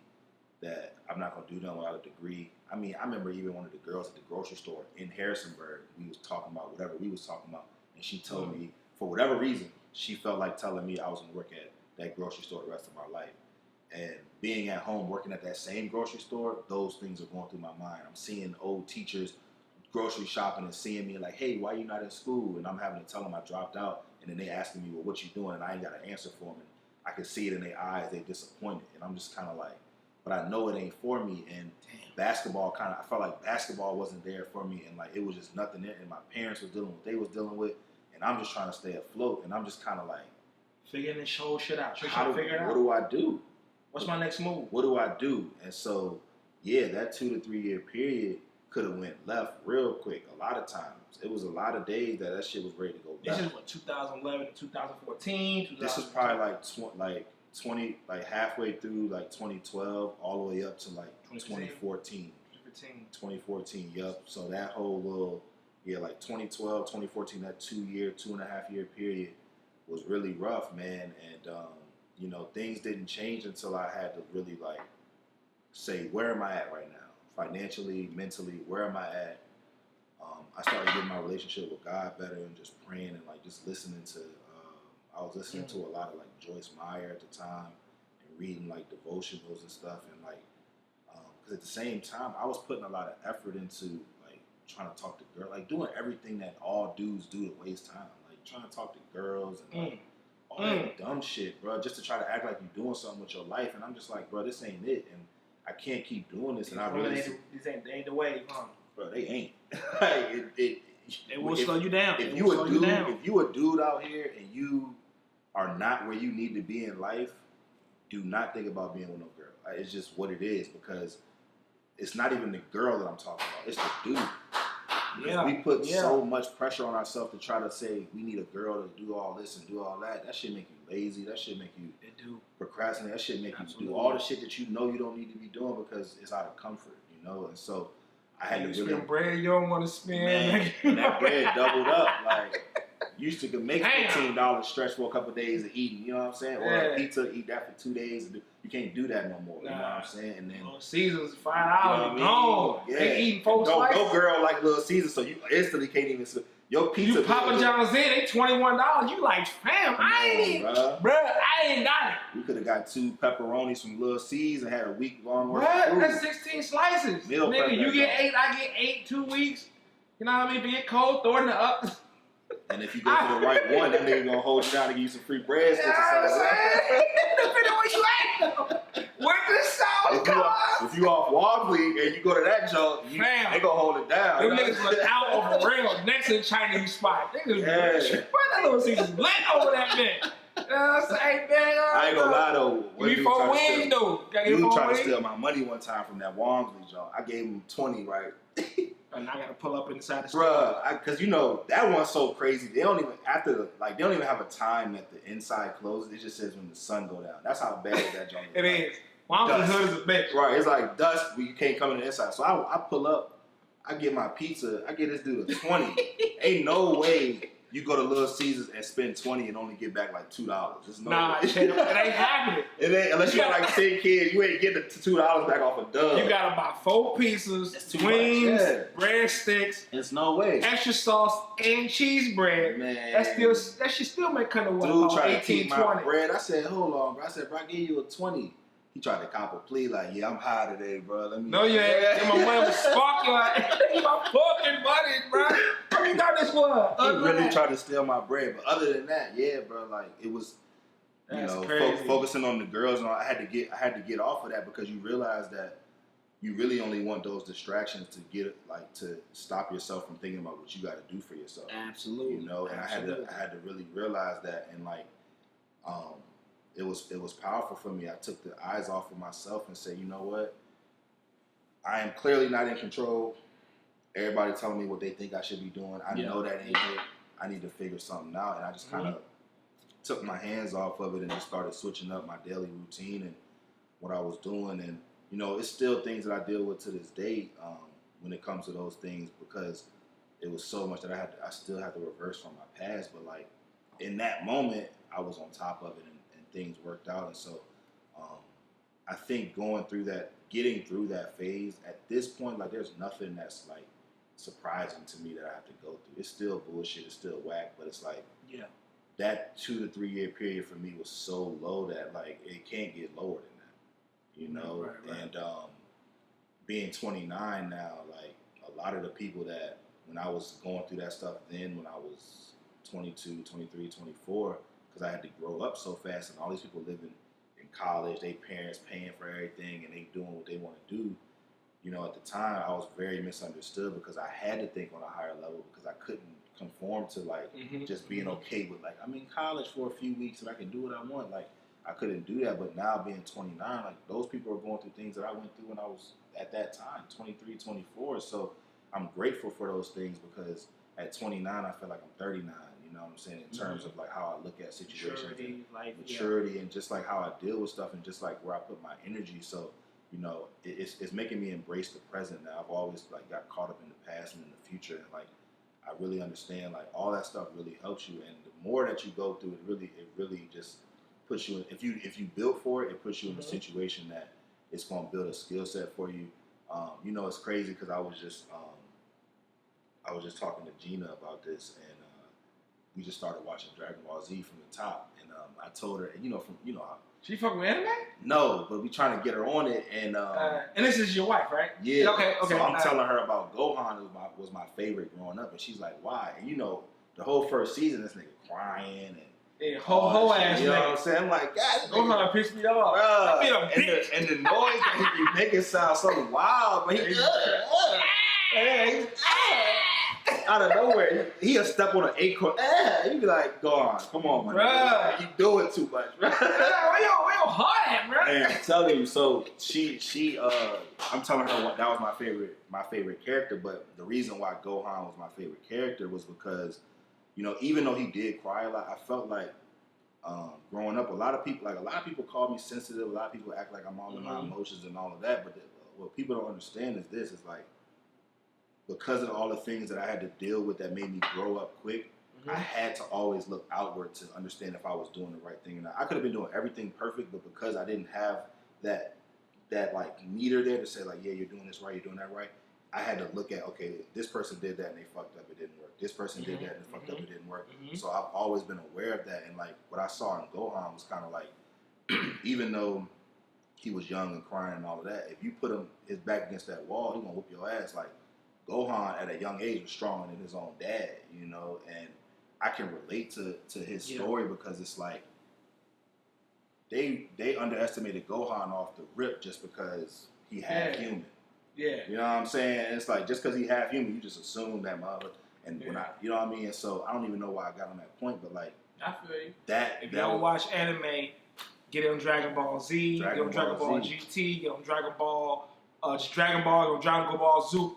Speaker 2: that I'm not going to do nothing without a degree. I remember even one of the girls at the grocery store in Harrisonburg, we was talking about whatever we was talking about, and she told me, for whatever reason, she felt like telling me I was going to work at that grocery store the rest of my life. And being at home, working at that same grocery store, those things are going through my mind. I'm seeing old teachers grocery shopping and seeing me like, hey, why you not in school? And I'm having to tell them I dropped out. And then they asking me, well, what you doing? And I ain't got an answer for them. And I can see it in their eyes. They're disappointed. And I'm just kind of like, but I know it ain't for me. And basketball I felt like basketball wasn't there for me. And it was just nothing there. And my parents was dealing with what they was dealing with. And I'm just trying to stay afloat. And I'm just kind of like,
Speaker 1: figuring this whole shit out.
Speaker 2: What do I do?
Speaker 1: What's my next move?
Speaker 2: What do I do? And so, that 2 to 3 year period could have went left real quick. A lot of times. It was a lot of days that shit was ready to go left.
Speaker 1: This is what, 2011 to 2014?
Speaker 2: This is probably 20, halfway through 2012 all the way up to 2014. 2014, yep. So that whole little, 2012, 2014, that 2.5 year period was really rough, man. And, things didn't change until I had to really say, where am I at right now? Financially, mentally, where am I at? I started getting my relationship with God better and just praying and just listening to, I was listening to a lot of Joyce Meyer at the time and reading devotionals and stuff. And because at the same time, I was putting a lot of effort into trying to talk to girls, doing everything that all dudes do to waste time. Trying to talk to girls and all that dumb shit, bro, just to try to act like you're doing something with your life. And I'm just like, bro, this ain't it. And I can't keep doing this. And I really...
Speaker 1: They ain't the way, huh?
Speaker 2: Bro, they ain't.
Speaker 1: They will slow you down.
Speaker 2: If you a dude out here and you are not where you need to be in life, do not think about being with no girl. It's just what it is, because it's not even the girl that I'm talking about. It's the dude. We put so much pressure on ourselves to try to say we need a girl to do all this and do all that. That shit make you lazy. That shit make you procrastinate. That shit make you do all the shit that you know you don't need to be doing because it's out of comfort, And so I had to really
Speaker 1: spend bread you don't want to spend.
Speaker 2: Man, that bread doubled up. Used to make $15 stretch for a couple of days of eating. You know what I'm saying? Or a pizza, eat that for 2 days. You can't do that no more. You know what I'm saying? And then
Speaker 1: Caesars $5. Gone.
Speaker 2: Yeah.
Speaker 1: They eating 4 slices.
Speaker 2: No girl like Little Caesars, so you instantly can't even. Your pizza.
Speaker 1: You Papa John's in, they $21. You like, fam, I ain't got it.
Speaker 2: We could have got 2 pepperonis from Little C's and had a week long worth
Speaker 1: of food.
Speaker 2: What?
Speaker 1: That's 16 slices. Nigga, you get 8, I get 8, 2 weeks. You know what I mean? Being cold, throwing it up.
Speaker 2: And if you go to the right one, them niggas gonna hold you down and give you some free bread.
Speaker 1: Depending on where you at, where the sauce
Speaker 2: if you off Walgreens and you go to that joint, they gonna hold it down.
Speaker 1: Them niggas was out of the rail next to the Chinese spot. Niggas, that Little Caesars lit over that bitch. You know what I'm saying, man?
Speaker 2: I ain't gonna lie though.
Speaker 1: Give me 4 wings though.
Speaker 2: Dude tried to steal my money one time from that Walgreens joint. I gave him 20, right?
Speaker 1: And I gotta pull up inside the store.
Speaker 2: Bruh, because that one's so crazy. They don't even they don't even have a time that the inside closes. It just says when the sun go down. That's how bad that joint is.
Speaker 1: It is. Walgreens hood is a bitch.
Speaker 2: Right, it's like dust, but you can't come in the inside. So I pull up, I get my pizza, I get this dude a 20. Ain't no way you go to Little Caesars and spend 20 and only get back $2. There's no way.
Speaker 1: It ain't happening.
Speaker 2: It ain't, unless you got 10 kids, you ain't getting the $2 back off a dub.
Speaker 1: You gotta buy 4 pizzas, wings, breadsticks.
Speaker 2: There's no way.
Speaker 1: Extra sauce and cheese bread.
Speaker 2: Man.
Speaker 1: That should still make kind of
Speaker 2: Dude tried to keep my bread. I said, hold on, bro. I said, bro, I gave you a 20. He tried to cop a plea yeah, I'm high today, bro.
Speaker 1: No, you ain't. My money was sparking my fucking money, bro. You got this one.
Speaker 2: He really tried to steal my bread. But other than that, yeah, bro, it was
Speaker 1: That's crazy.
Speaker 2: Focusing on the girls, and all, I had to get off of that because you realize that you really only want those distractions to stop yourself from thinking about what you got to do for yourself.
Speaker 1: Absolutely.
Speaker 2: You know, and I had to really realize that, and like, it was powerful for me. I took the eyes off of myself and said, you know what, I am clearly not in control. Everybody telling me what they think I should be doing. I know that ain't it. I need to figure something out, and I just kind of took my hands off of it and just started switching up my daily routine and what I was doing. And you know, it's still things that I deal with to this day when it comes to those things, because it was so much that I still had to reverse from my past. But like in that moment, I was on top of it, and things worked out. And so I think getting through that phase at this point, like there's nothing that's like surprising to me that I have to go through. It's still bullshit, it's still whack, but it's like that 2 to 3 year period for me was so low that like it can't get lower than that, you know. Right. And being 29 now, like a lot of the people that when I was going through that stuff then when I was 22, 23, 24, because I had to grow up so fast, and all these people living in college, they parents paying for everything and they doing what they want to do. You know, at the time, I was very misunderstood because I had to think on a higher level because I couldn't conform to like just being okay with like I'm in college for a few weeks and I can do what I want. Like I couldn't do that. But now being 29, like those people are going through things that I went through when I was at that time, 23, 24. So I'm grateful for those things because at 29, I feel like I'm 39. You know what I'm saying? In terms of like how I look at situations, maturity, and just like how I deal with stuff, and just like where I put my energy. So. You know, it's making me embrace the present now. I've always like got caught up in the past and in the future, and like I really understand like all that stuff really helps you. And the more that you go through, it really just puts you in. If you build for it, it puts you in a situation that it's going to build a skill set for you. You know, it's crazy because I was just talking to Gina about this, and we just started watching Dragon Ball Z from the top, and I told her, and
Speaker 1: she fucking with anime?
Speaker 2: No, but we trying to get her on it, and
Speaker 1: this is your wife, right?
Speaker 2: Yeah.
Speaker 1: Okay.
Speaker 2: So I'm telling her about Gohan, was my favorite growing up, and she's like, "Why?" And you know, the whole first season, this nigga crying and
Speaker 1: whole ass.
Speaker 2: You know what I'm saying? I'm like, God,
Speaker 1: Gohan pissed me off.
Speaker 2: And the noise that he make it sound so wild, but out of nowhere, he'll step on an acorn. You be like, go on, come on, man. You doing too much, bro.
Speaker 1: Where your heart at, bro?
Speaker 2: And I'm telling you, so I'm telling her that was my favorite character, but the reason why Gohan was my favorite character was because, you know, even though he did cry a lot, I felt like growing up, a lot of people call me sensitive. A lot of people act like I'm all in my emotions and all of that, but what people don't understand is this: is like, because of all the things that I had to deal with that made me grow up quick, I had to always look outward to understand if I was doing the right thing or not. I could have been doing everything perfect, but because I didn't have that like meter there to say like, yeah, you're doing this right, you're doing that right, I had to look at, okay, this person did that and they fucked up, it didn't work. This person did that and they fucked up, it didn't work. So I've always been aware of that, and like what I saw in Gohan was kind of like, even though he was young and crying and all of that, if you put his back against that wall, he gonna whoop your ass. Like, Gohan at a young age was stronger than his own dad, you know, and I can relate to his story because it's like they underestimated Gohan off the rip just because he half human. Yeah. You know what I'm saying? And it's like just because he half human, you just assume that mother. And when you know what I mean? And so I don't even know why I got on that point, but like
Speaker 1: I feel you.
Speaker 2: If
Speaker 1: you don't watch anime, get on Dragon Ball Z, get on Dragon Ball GT, get on Dragon Ball. Just Dragon Ball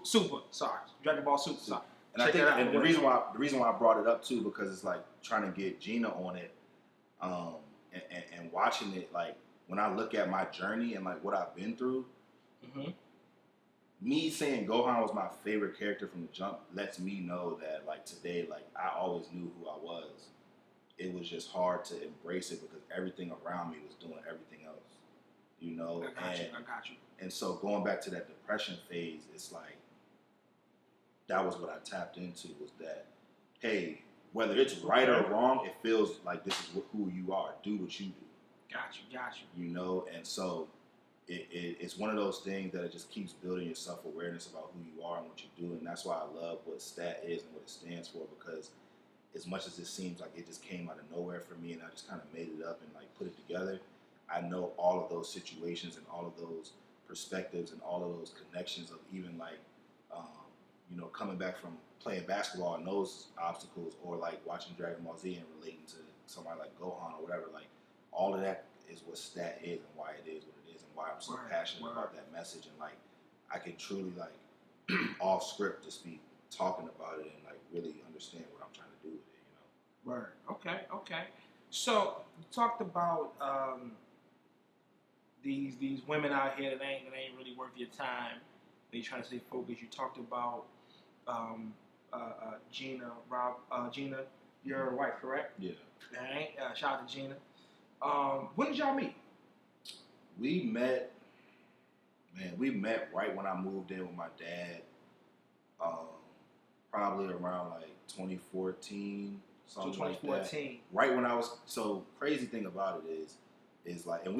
Speaker 1: Super. Sorry, Dragon Ball Super. Sorry.
Speaker 2: And I think the reason why I brought it up too, because it's like trying to get Gina on it, and watching it. Like when I look at my journey and like what I've been through, me saying Gohan was my favorite character from the jump lets me know that like today, like I always knew who I was. It was just hard to embrace it because everything around me was doing everything else. You know,
Speaker 1: I got you.
Speaker 2: And so going back to that depression phase, it's like, that was what I tapped into, was that, hey, whether it's right or wrong, it feels like this is who you are. Do what you do.
Speaker 1: Got you.
Speaker 2: You know, and so it's one of those things that it just keeps building your self-awareness about who you are and what you do. And that's why I love what STAT is and what it stands for, because as much as it seems like it just came out of nowhere for me and I just kind of made it up and like put it together, I know all of those situations and all of those perspectives and all of those connections of even like, coming back from playing basketball and those obstacles, or like watching Dragon Ball Z and relating to somebody like Gohan or whatever. Like all of that is what Stat is and why it is what it is and why I'm so passionate about that message. And like I can truly like off script just be talking about it and like really understand what I'm trying to do with it.
Speaker 1: Word. Okay. So you talked about these women out here that ain't really worth your time. They trying to stay focused. You talked about Gina, Gina, your wife, correct?
Speaker 2: Yeah.
Speaker 1: Alright. Shout out to Gina. When did y'all meet?
Speaker 2: We met right when I moved in with my dad. Probably around like 2014, something
Speaker 1: so 2014.
Speaker 2: Like that. Right when I was. So crazy thing about it is like, and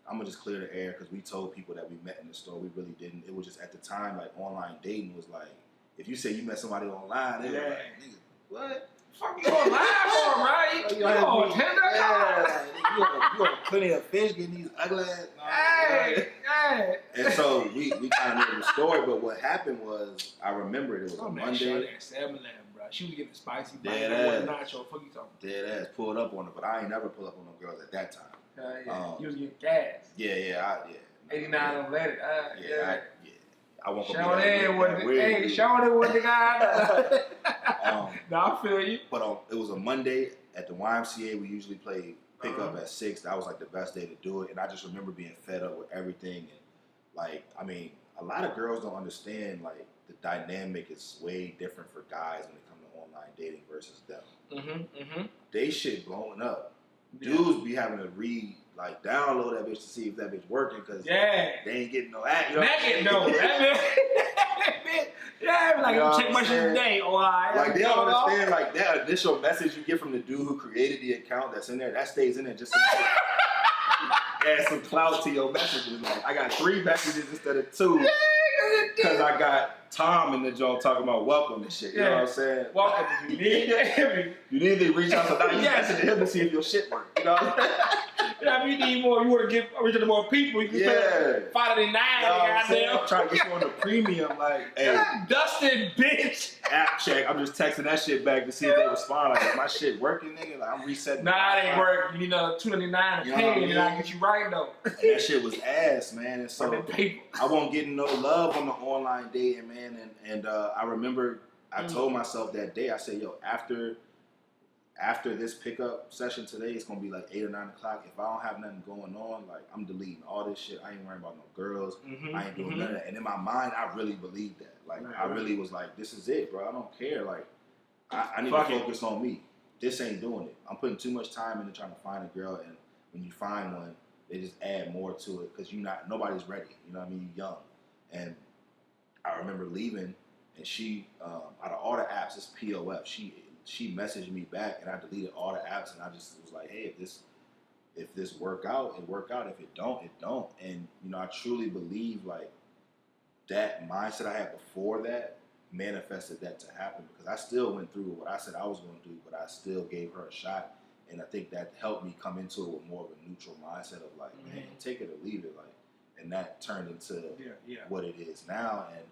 Speaker 2: I'm gonna just clear the air because we told people that we met in the store. We really didn't. It was just at the time like online dating was like, if you say you met somebody online, they were like, nigga, what?
Speaker 1: Fuck you online for, right? You on Tinder?
Speaker 2: Yeah, you on plenty of fish getting these ugly ass.
Speaker 1: Hey.
Speaker 2: And so we kind of knew the story, but what happened was I remember it was a Monday.
Speaker 1: Bro. She was getting spicy.
Speaker 2: Dead ass.
Speaker 1: Nacho. Fuck you talking.
Speaker 2: Dead ass. Pulled up on her, but I ain't never pull up on no girls at that time.
Speaker 1: You was getting gas.
Speaker 2: Yeah.
Speaker 1: 89 on Let It.
Speaker 2: I won't go
Speaker 1: Showing it what the guy. No, I feel you.
Speaker 2: But it was a Monday at the YMCA. We usually play pickup at 6. That was like the best day to do it. And I just remember being fed up with everything. And like, I mean, a lot of girls don't understand like the dynamic is way different for guys when it comes to online dating versus them. They shit blowing up. Yeah. Dudes be having to download that bitch to see if that bitch working because they ain't getting no act. You know
Speaker 1: naked though. Like, you check my shit today.
Speaker 2: Like, they don't understand, like, that initial message you get from the dude who created the account that's in there, that stays in there just so you add some clout to your messages. Like, I got 3 messages instead of 2 because I got Tom in the joint talking about welcome and shit. You know what I'm saying?
Speaker 1: Welcome if you need it.
Speaker 2: You need to reach out to now. You message him to see if your shit works. You know what I'm saying?
Speaker 1: If you need more, you want to reach out to more people, you can spend $5.99.
Speaker 2: I'm trying to get you on the premium, like, hey,
Speaker 1: Dustin, bitch.
Speaker 2: App check. I'm just texting that shit back to see if they respond. Like, is my shit working, nigga? Like, I'm resetting.
Speaker 1: Nah, it ain't working. You need $2.99 to pay, and I get you right though.
Speaker 2: And that shit was ass, man. And so I won't get no love on the online dating, man. And I remember I told myself that day, I said, yo, after this pickup session today, it's gonna be like 8 or 9 o'clock. If I don't have nothing going on, like, I'm deleting all this shit. I ain't worrying about no girls. I ain't doing none of that. And in my mind, I really believed that. Like, I really was like, this is it, bro. I don't care. Like, I need to focus on me. This ain't doing it. I'm putting too much time into trying to find a girl, and when you find one, they just add more to it because nobody's ready. You know what I mean? You're young. And I remember leaving, and she, out of all the apps, it's POF. She messaged me back, and I deleted all the apps, and I just was like, hey, if this work out, it work out. If it don't, it don't. And, I truly believe, like, that mindset I had before that manifested that to happen, because I still went through what I said I was going to do, but I still gave her a shot. And I think that helped me come into it with more of a neutral mindset of like, man, take it or leave it. Like, and that turned into what it is now. And,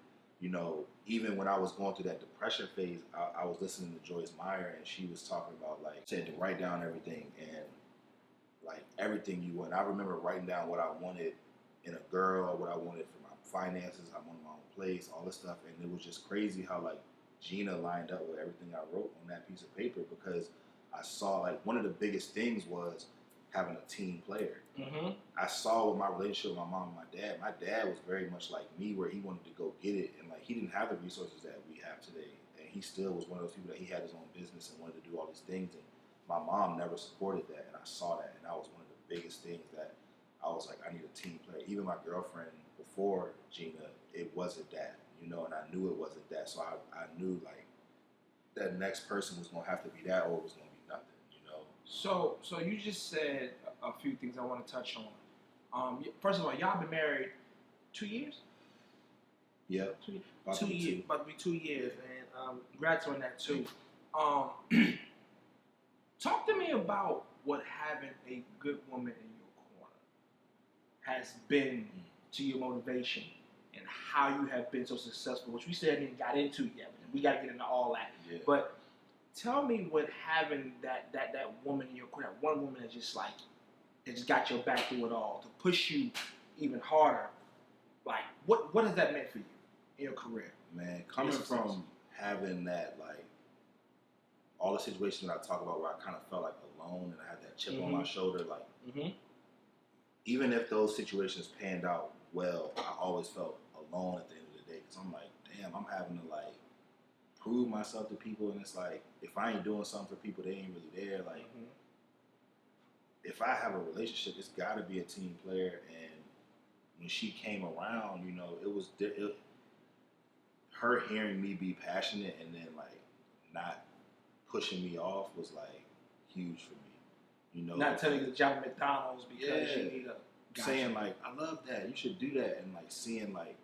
Speaker 2: even when I was going through that depression phase, I was listening to Joyce Meyer, and she was talking about, like, said to write down everything, and like everything you want. I remember writing down what I wanted in a girl, what I wanted for my finances, I wanted my own place, all this stuff. And it was just crazy how, like, Gina lined up with everything I wrote on that piece of paper, because I saw, like, one of the biggest things was having a team player. I saw with my relationship with my mom and my dad was very much like me, where he wanted to go get it, and like he didn't have the resources that we have today, and he still was one of those people that he had his own business and wanted to do all these things, and my mom never supported that, and I saw that, and that was one of the biggest things that I was like, I need a team player. Even my girlfriend before Gina, it wasn't that, and I knew it wasn't that, so I knew, like, that next person was gonna have to be that, or it was gonna be nothing.
Speaker 1: So you just said a few things I want to touch on. First of all, y'all been married 2 years?
Speaker 2: Yeah.
Speaker 1: 2 years. About to be 2 years, man. Congrats on that too. Talk to me about what having a good woman in your corner has been to your motivation and how you have been so successful, which we still haven't even got into yet. We got to get into all that.
Speaker 2: Yeah.
Speaker 1: But tell me what having that woman in your corner, that one woman that just got your back through it all, to push you even harder. Like, what has that meant for you in your career?
Speaker 2: Man, coming from having that, like, all the situations that I talk about where I kind of felt like alone and I had that chip on my shoulder, like, even if those situations panned out well, I always felt alone at the end of the day because I'm like, damn, I'm having to, like, prove myself to people, and it's like, if I ain't doing something for people, they ain't really there. Like, if I have a relationship, it's got to be a team player, and when she came around, you know, her hearing me be passionate and then, like, not pushing me off was, like, huge for me. You know,
Speaker 1: not telling you the job at McDonald's because you need a
Speaker 2: saying like, I love that, you should do that, and like seeing, like,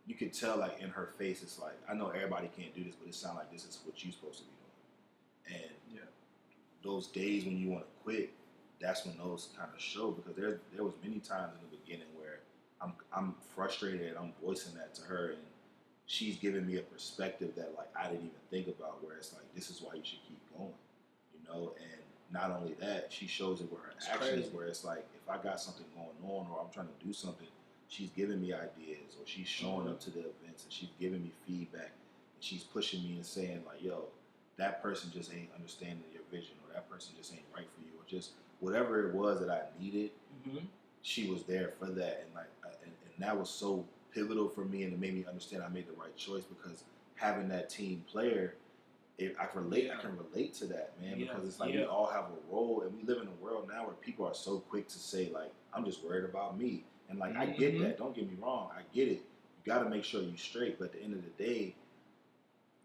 Speaker 2: you could tell, like, in her face, it's like, I know everybody can't do this, but it sounds like this is what you're supposed to be doing. And those days when you want to quit, that's when those kind of show, because there was many times in the beginning where I'm frustrated and I'm voicing that to her, and she's giving me a perspective that, like, I didn't even think about, where it's like, this is why you should keep going, you know. And not only that, she shows it with her actions, where it's like, if I got something going on or I'm trying to do something, she's giving me ideas, or she's showing up to the events and she's giving me feedback, and she's pushing me and saying, like, yo, that person just ain't understanding your vision, or that person just ain't right for you, or just whatever it was that I needed, she was there for that. And like, and that was so pivotal for me, and it made me understand I made the right choice, because having that team player, I can relate to that, man, because it's like we all have a role, and we live in a world now where people are so quick to say, like, I'm just worried about me. And, like, I get that. Don't get me wrong. I get it. You got to make sure you're straight. But at the end of the day,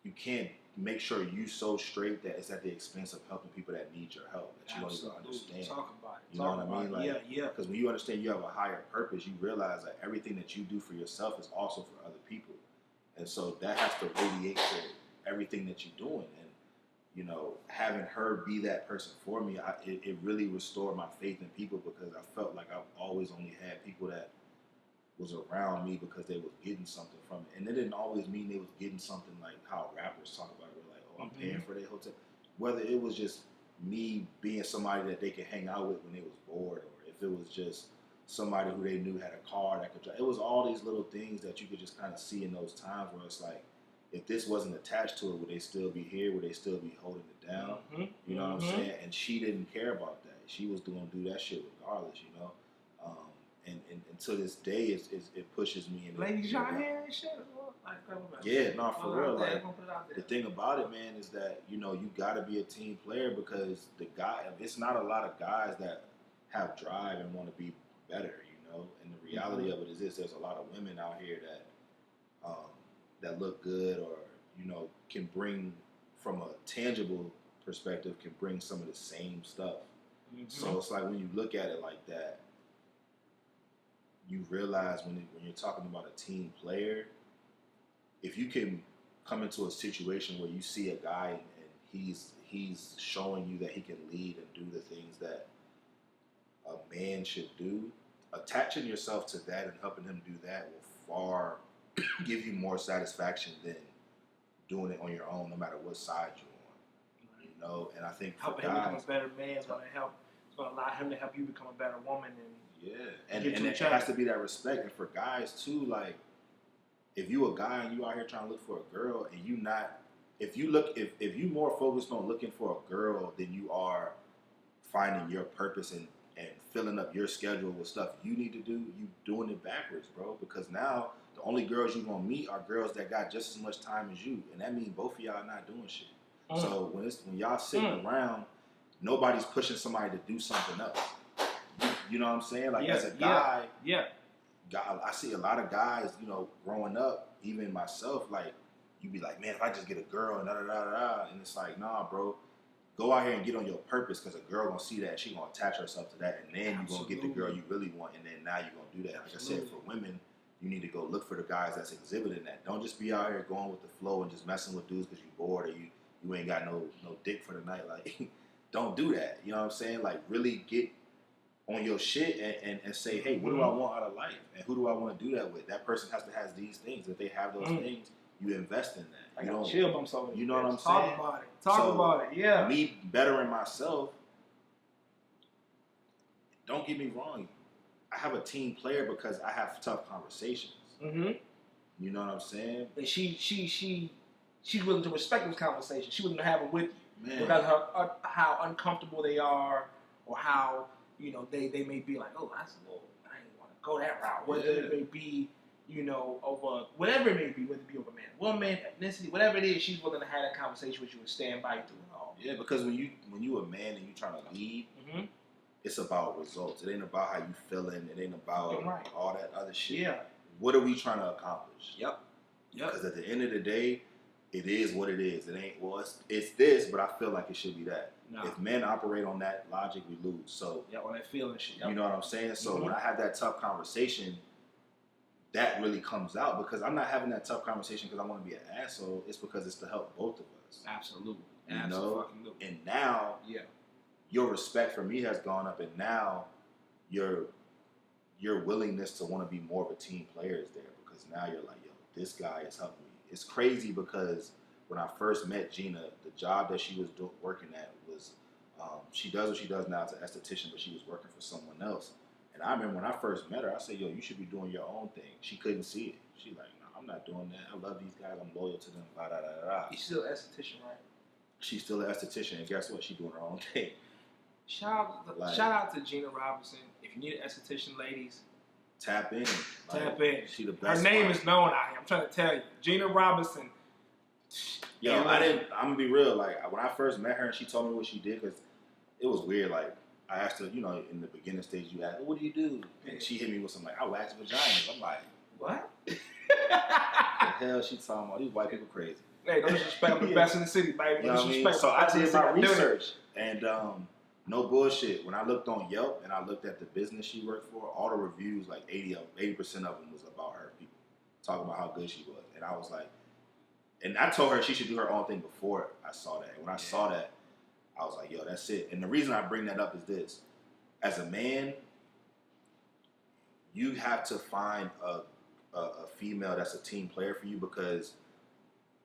Speaker 2: you can't make sure you're so straight that it's at the expense of helping people that need your help, that you don't even understand.
Speaker 1: Talk about it.
Speaker 2: You know what I mean? Like, because when you understand you have a higher purpose, you realize that everything that you do for yourself is also for other people. And so that has to radiate to everything that you're doing. And, you know, having her be that person for me, it really restored my faith in people, because I felt like I've always only had people that was around me because they was getting something from it. And it didn't always mean they was getting something like how rappers talk about it, like, oh, I'm paying for their hotel. Whether it was just me being somebody that they could hang out with when they was bored, or if it was just somebody who they knew had a car that could drive. It was all these little things that you could just kind of see in those times where it's like, if this wasn't attached to it, would they still be here? Would they still be holding it down? You know what I'm saying? And she didn't care about that. She was going to do that shit regardless, you know? And to this day, it pushes me. In
Speaker 1: ladies, y'all hear and shit?
Speaker 2: Yeah, no, for real. Like, the thing about it, man, is that, you know, you got to be a team player, because it's not a lot of guys that have drive and want to be better, you know? And the reality of it is this: there's a lot of women out here that look good, or, you know, can bring, from a tangible perspective, can bring some of the same stuff. So it's like, when you look at it like that, you realize when you're talking about a team player, if you can come into a situation where you see a guy and he's showing you that he can lead and do the things that a man should do, attaching yourself to that and helping him do that will far give you more satisfaction than doing it on your own, no matter what side you're on. You know, and I think for
Speaker 1: helping him become a better man is going to help. It's going to allow him to help you become a better woman.
Speaker 2: And it has to be that respect. And for guys too, like, if you a guy and you out here trying to look for a girl, and if you more focused on looking for a girl than you are finding your purpose and filling up your schedule with stuff you need to do, you doing it backwards, bro. Because now the only girls you're gonna meet are girls that got just as much time as you, and that means both of y'all not doing shit. So when y'all sitting around, nobody's pushing somebody to do something else. You know what I'm saying? Like, as a guy, I see a lot of guys, you know, growing up, even myself, like, you be like, man, if I just get a girl and da-da-da-da-da, and it's like, nah, bro, go out here and get on your purpose, because a girl gonna see that, she gonna attach herself to that, and then you're gonna get the girl you really want, and then now you're gonna do that. Like I said, for women, you need to go look for the guys that's exhibiting that. Don't just be out here going with the flow and just messing with dudes because you're bored, or you ain't got no dick for the night. Like, don't do that. You know what I'm saying? Like, really get on your shit and say, hey, what do I want out of life? And who do I want to do that with? That person has to have these things. If they have those things, you invest in that.
Speaker 1: I got chill bumps over.
Speaker 2: You know what I'm
Speaker 1: saying?
Speaker 2: saying?
Speaker 1: Talk about it. Yeah.
Speaker 2: Me bettering myself, don't get me wrong. I have a team player because I have tough conversations. Mm-hmm. You know what I'm saying?
Speaker 1: And she's willing to respect those conversations. She wouldn't have them with you. Man. Without how uncomfortable they are or how, you know, they may be like, oh, that's a little, I didn't want to go that route. Whether it may be, you know, over, whatever it may be, whether it be over man, woman, ethnicity, whatever it is, she's willing to have that conversation with you and stand by you through it all.
Speaker 2: Yeah, because when you a man and you trying to lead, it's about results. It ain't about how you feeling. It ain't about all that other shit.
Speaker 1: Yeah.
Speaker 2: What are we trying to accomplish?
Speaker 1: Yep.
Speaker 2: Because at the end of the day, it is what it is. It ain't, well, it's this, but I feel like it should be that. No. If men operate on that logic, we lose. So
Speaker 1: yeah, on that feeling shit. Yep.
Speaker 2: You know what I'm saying? So when I have that tough conversation, that really comes out because I'm not having that tough conversation because I want to be an asshole. It's because it's to help both of us.
Speaker 1: Absolutely.
Speaker 2: You know? And now, your respect for me has gone up, and now your willingness to want to be more of a team player is there because now you're like, yo, this guy is helping me. It's crazy because when I first met Gina, the job that she was working at was, she does what she does now as an esthetician, but she was working for someone else. And I remember when I first met her, I said, yo, you should be doing your own thing. She couldn't see it. She like, no, I'm not doing that. I love these guys. I'm loyal to them. Blah, blah, blah, blah.
Speaker 1: She's still an esthetician, right? She's
Speaker 2: still an esthetician, and guess what? She's doing her own thing.
Speaker 1: Shout out to Gina Robertson. If you need an esthetician, ladies,
Speaker 2: tap in.
Speaker 1: Tap in.
Speaker 2: She the best.
Speaker 1: Her name is known out here. I'm trying to tell you, Gina Robertson.
Speaker 2: Yo, I'm gonna be real. Like when I first met her and she told me what she did, because it was weird. Like I asked her, you know, in the beginning stage, you asked, what do you do? And she hit me with something like, I wax vaginas. I'm like, what? The hell she talking about? These white people crazy.
Speaker 1: Hey, don't disrespect. I'm the best in the city, baby.
Speaker 2: You know what I mean? So I did my research, and no bullshit. When I looked on Yelp and I looked at the business she worked for, all the reviews, like 80% of them was about her. People talking about how good she was, and I was like, and I told her she should do her own thing before I saw that. And when I saw that, I was like, yo, that's it. And the reason I bring that up is this: as a man, you have to find a female that's a team player for you, because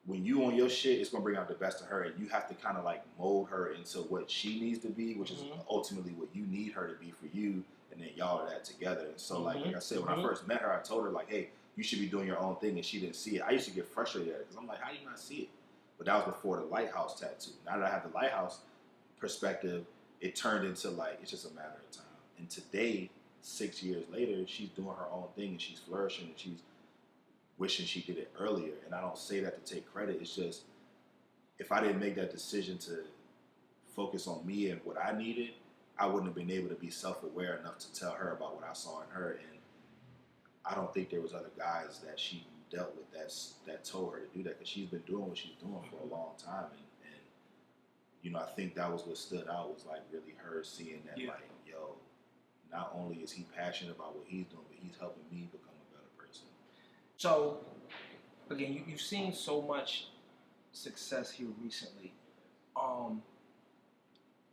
Speaker 2: when you on your shit, it's gonna bring out the best of her, and you have to kind of like mold her into what she needs to be, which is ultimately what you need her to be for you, and then y'all are that together. And so, like I said, when I first met her, I told her like, hey, you should be doing your own thing, and she didn't see it. I used to get frustrated at it because I'm like, how do you not see it? But that was before the lighthouse tattoo. Now that I have the lighthouse perspective, it turned into like it's just a matter of time. And today, 6 years later, she's doing her own thing and she's flourishing and she's wishing she did it earlier. And I don't say that to take credit. It's just, if I didn't make that decision to focus on me and what I needed, I wouldn't have been able to be self-aware enough to tell her about what I saw in her. And I don't think there was other guys that she dealt with that told her to do that, because she's been doing what she's doing for a long time. And you know, I think that was what stood out, was like really her seeing that like, yo, not only is he passionate about what he's doing, but he's helping me become a better person.
Speaker 1: So, again, you've seen so much success here recently.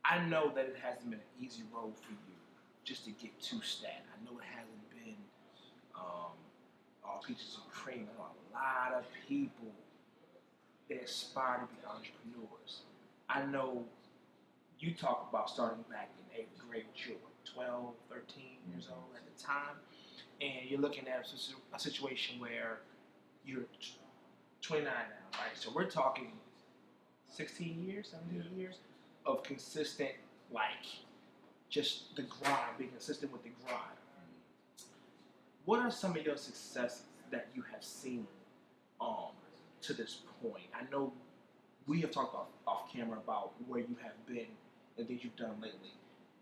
Speaker 1: I know that it hasn't been an easy road for you just to get to stat. I know it hasn't been all peaches and cream. I know a lot of people that aspire to be entrepreneurs. I know you talk about starting back in 8th grade, which you were 12, 13 years old at the time, and you're looking at a situation where you're 29 now, right? So we're talking 16 years, 17 years of consistent, like, just the grind, being consistent with the grind. What are some of your successes that you have seen to this point? I know we have talked off camera about where you have been and things you've done lately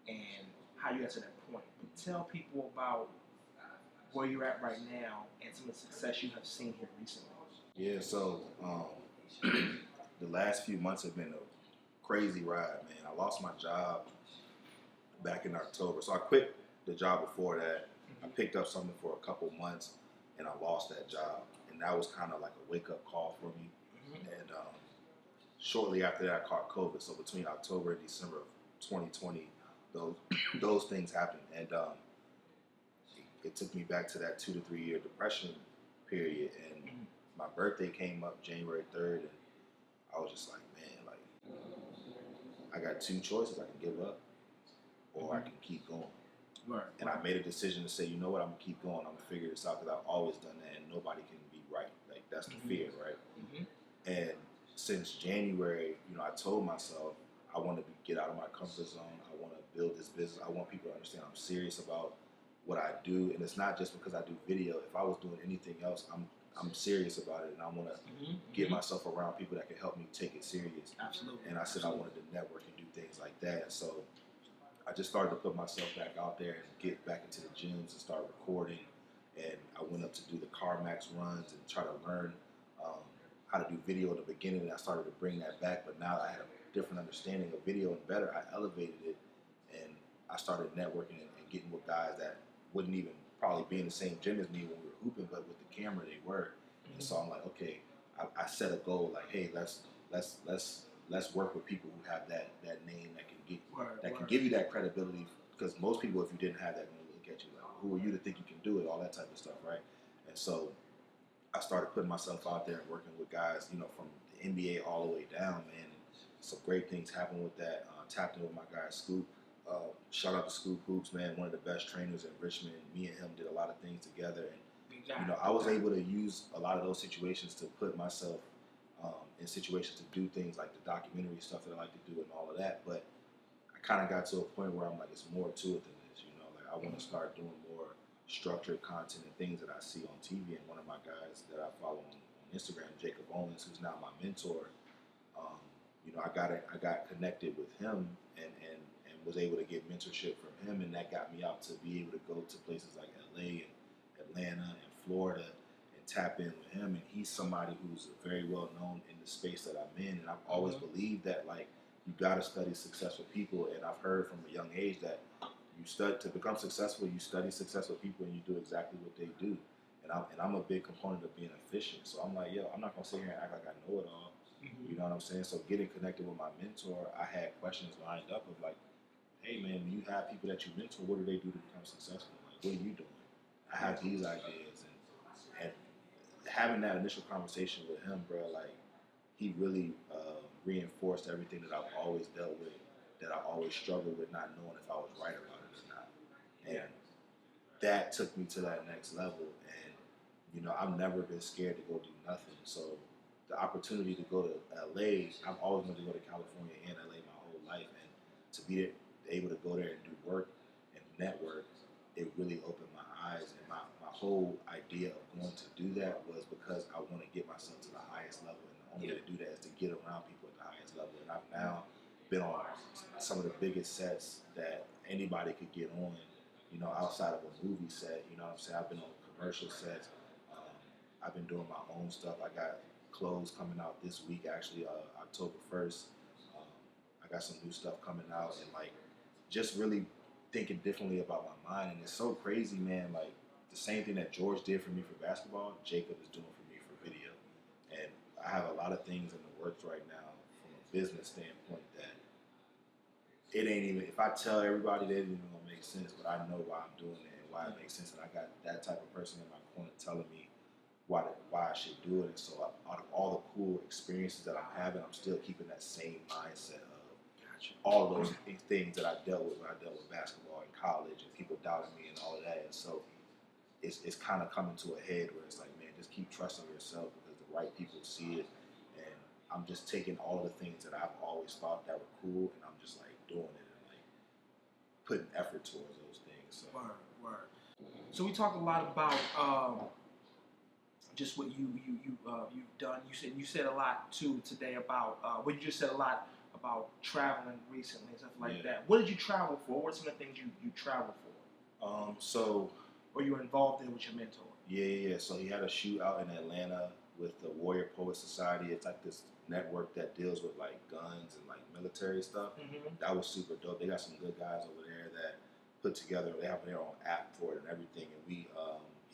Speaker 1: and how you got to that point. But tell people about where you're at right now and some of the success you have seen here recently.
Speaker 2: Yeah, so the last few months have been a crazy ride, man. I lost my job back in October. So I quit the job before that. I picked up something for a couple months, and I lost that job. And that was kind of like a wake-up call for me. And shortly after that, I caught COVID. So between October and December of 2020, those things happened, and it took me back to that 2 to 3 year depression period. And my birthday came up January 3rd, and I was just like, man, like I got two choices: I can give up, or I can keep going.
Speaker 1: Right.
Speaker 2: And I made a decision to say, you know what, I'm gonna keep going. I'm gonna figure this out because I've always done that, and nobody can be right. Like that's the fear, right? And since January, I told myself I want to get out of my comfort zone. I want to build this business. I want people to understand I'm serious about what I do, and it's not just because I do video. If I was doing anything else, I'm serious about it, and I want to get myself around people that can help me take it serious.
Speaker 1: Absolutely.
Speaker 2: And I said I wanted to network and do things like that. So I just started to put myself back out there and get back into the gyms and start recording. And I went up to do the CarMax runs and try to learn how to do video in the beginning. And I started to bring that back, but now I had a different understanding of video and better. I elevated it, and I started networking and getting with guys that wouldn't even probably be in the same gym as me when we were hooping, but with the camera they were. And so I'm like, okay, I set a goal like, hey, let's work with people who have that name that can give you that credibility. Because most people, if you didn't have that, would look at you like, who are you to think you can do it? All that type of stuff, right? And so I started putting myself out there and working with guys, from the NBA all the way down, man. And some great things happened with that. Tapped in with my guy Scoop. Shout out to Scoop Hoops, man, one of the best trainers in Richmond. Me and him did a lot of things together, and I was able to use a lot of those situations to put myself in situations to do things like the documentary stuff that I like to do and all of that. But I kind of got to a point where I'm like, it's more to it than this, Like I want to start doing more structured content and things that I see on TV. And one of my guys that I follow on Instagram, Jacob Owens, who's now my mentor, I got connected with him and was able to get mentorship from him, and that got me out to be able to go to places like LA and Atlanta and Florida and tap in with him. And he's somebody who's very well known in the space that I'm in, and I've always believed that you got to study successful people. And I've heard from a young age that you study to become successful. You study successful people, and you do exactly what they do. And I'm a big component of being efficient. So I'm like, I'm not gonna sit here and act like I know it all. You know what I'm saying? So getting connected with my mentor, I had questions lined up of like, hey man, when you have people that you mentor, what do they do to become successful? Like, what are you doing? I have these ideas, and having that initial conversation with him, bro, like he really reinforced everything that I've always dealt with, that I always struggled with not knowing if I was right about it or not. And that took me to that next level. And I've never been scared to go do nothing. So the opportunity to go to LA, I've always wanted to go to California and LA my whole life, and to be able to go there and do work and network, it really opened my eyes. And my whole idea of going to do that was because I want to get myself to the highest level, and the only way to do that is to get around people at the highest level. And I've now been on some of the biggest sets that anybody could get on, outside of a movie set. You know what I'm saying? I've been on commercial sets. I've been doing my own stuff. I got clothes coming out this week, actually, October 1st. I got some new stuff coming out, and just really thinking differently about my mind. And it's so crazy, man. Like the same thing that George did for me for basketball, Jacob is doing for me for video. And I have a lot of things in the works right now from a business standpoint that it ain't even, if I tell everybody, they ain't even gonna make sense, but I know why I'm doing it and why it makes sense. And I got that type of person in my corner telling me why I should do it. And so out of all the cool experiences that I'm having, I'm still keeping that same mindset of all of those things that I dealt with when I dealt with basketball in college and people doubting me and all of that. And so it's kind of coming to a head where it's like, man, just keep trusting yourself because the right people see it. And I'm just taking all of the things that I've always thought that were cool, and I'm just doing it and putting effort towards those things. So.
Speaker 1: Word. So we talked a lot about just what you've done. You said a lot too today about you just said a lot about traveling recently and stuff like that. What did you travel for? What are some of the things you traveled for? Or you were involved in with your mentor?
Speaker 2: Yeah. So he had a shoot out in Atlanta with the Warrior Poet Society. It's like this network that deals with guns and military stuff. That was super dope. They got some good guys over there that put together. They have their own app for it and everything. And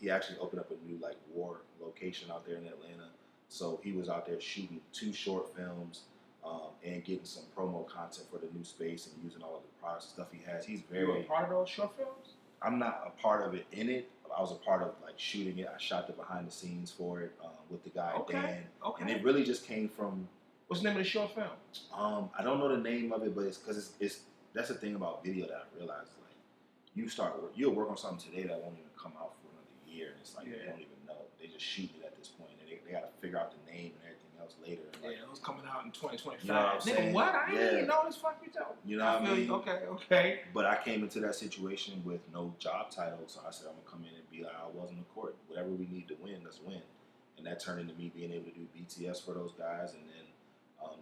Speaker 2: he actually opened up a new war location out there in Atlanta. So he was out there shooting 2 short films. and getting some promo content for the new space and using all of the products and stuff he has. He's
Speaker 1: You were a
Speaker 2: very.
Speaker 1: part of those short films?
Speaker 2: I'm not a part of it in it. I was a part of like shooting it. I shot the behind the scenes for it with the guy Dan, and it really just came from.
Speaker 1: What's the name of the short film?
Speaker 2: I don't know the name of it, but it's because it's that's the thing about video that I realized. Like you'll work on something today that won't even come out for another year, and it's like they don't even know. They just shoot it at this point, and they got to figure out the name and everything else later. And like,
Speaker 1: it was coming out in 2025.
Speaker 2: You know what I'm saying?
Speaker 1: What? I didn't even know this. Fuck you, tell.
Speaker 2: You know what I mean?
Speaker 1: Okay.
Speaker 2: But I came into that situation with no job title, so I said I'm gonna come in and be like, I was in the court. Whatever we need to win, let's win. And that turned into me being able to do BTS for those guys, and then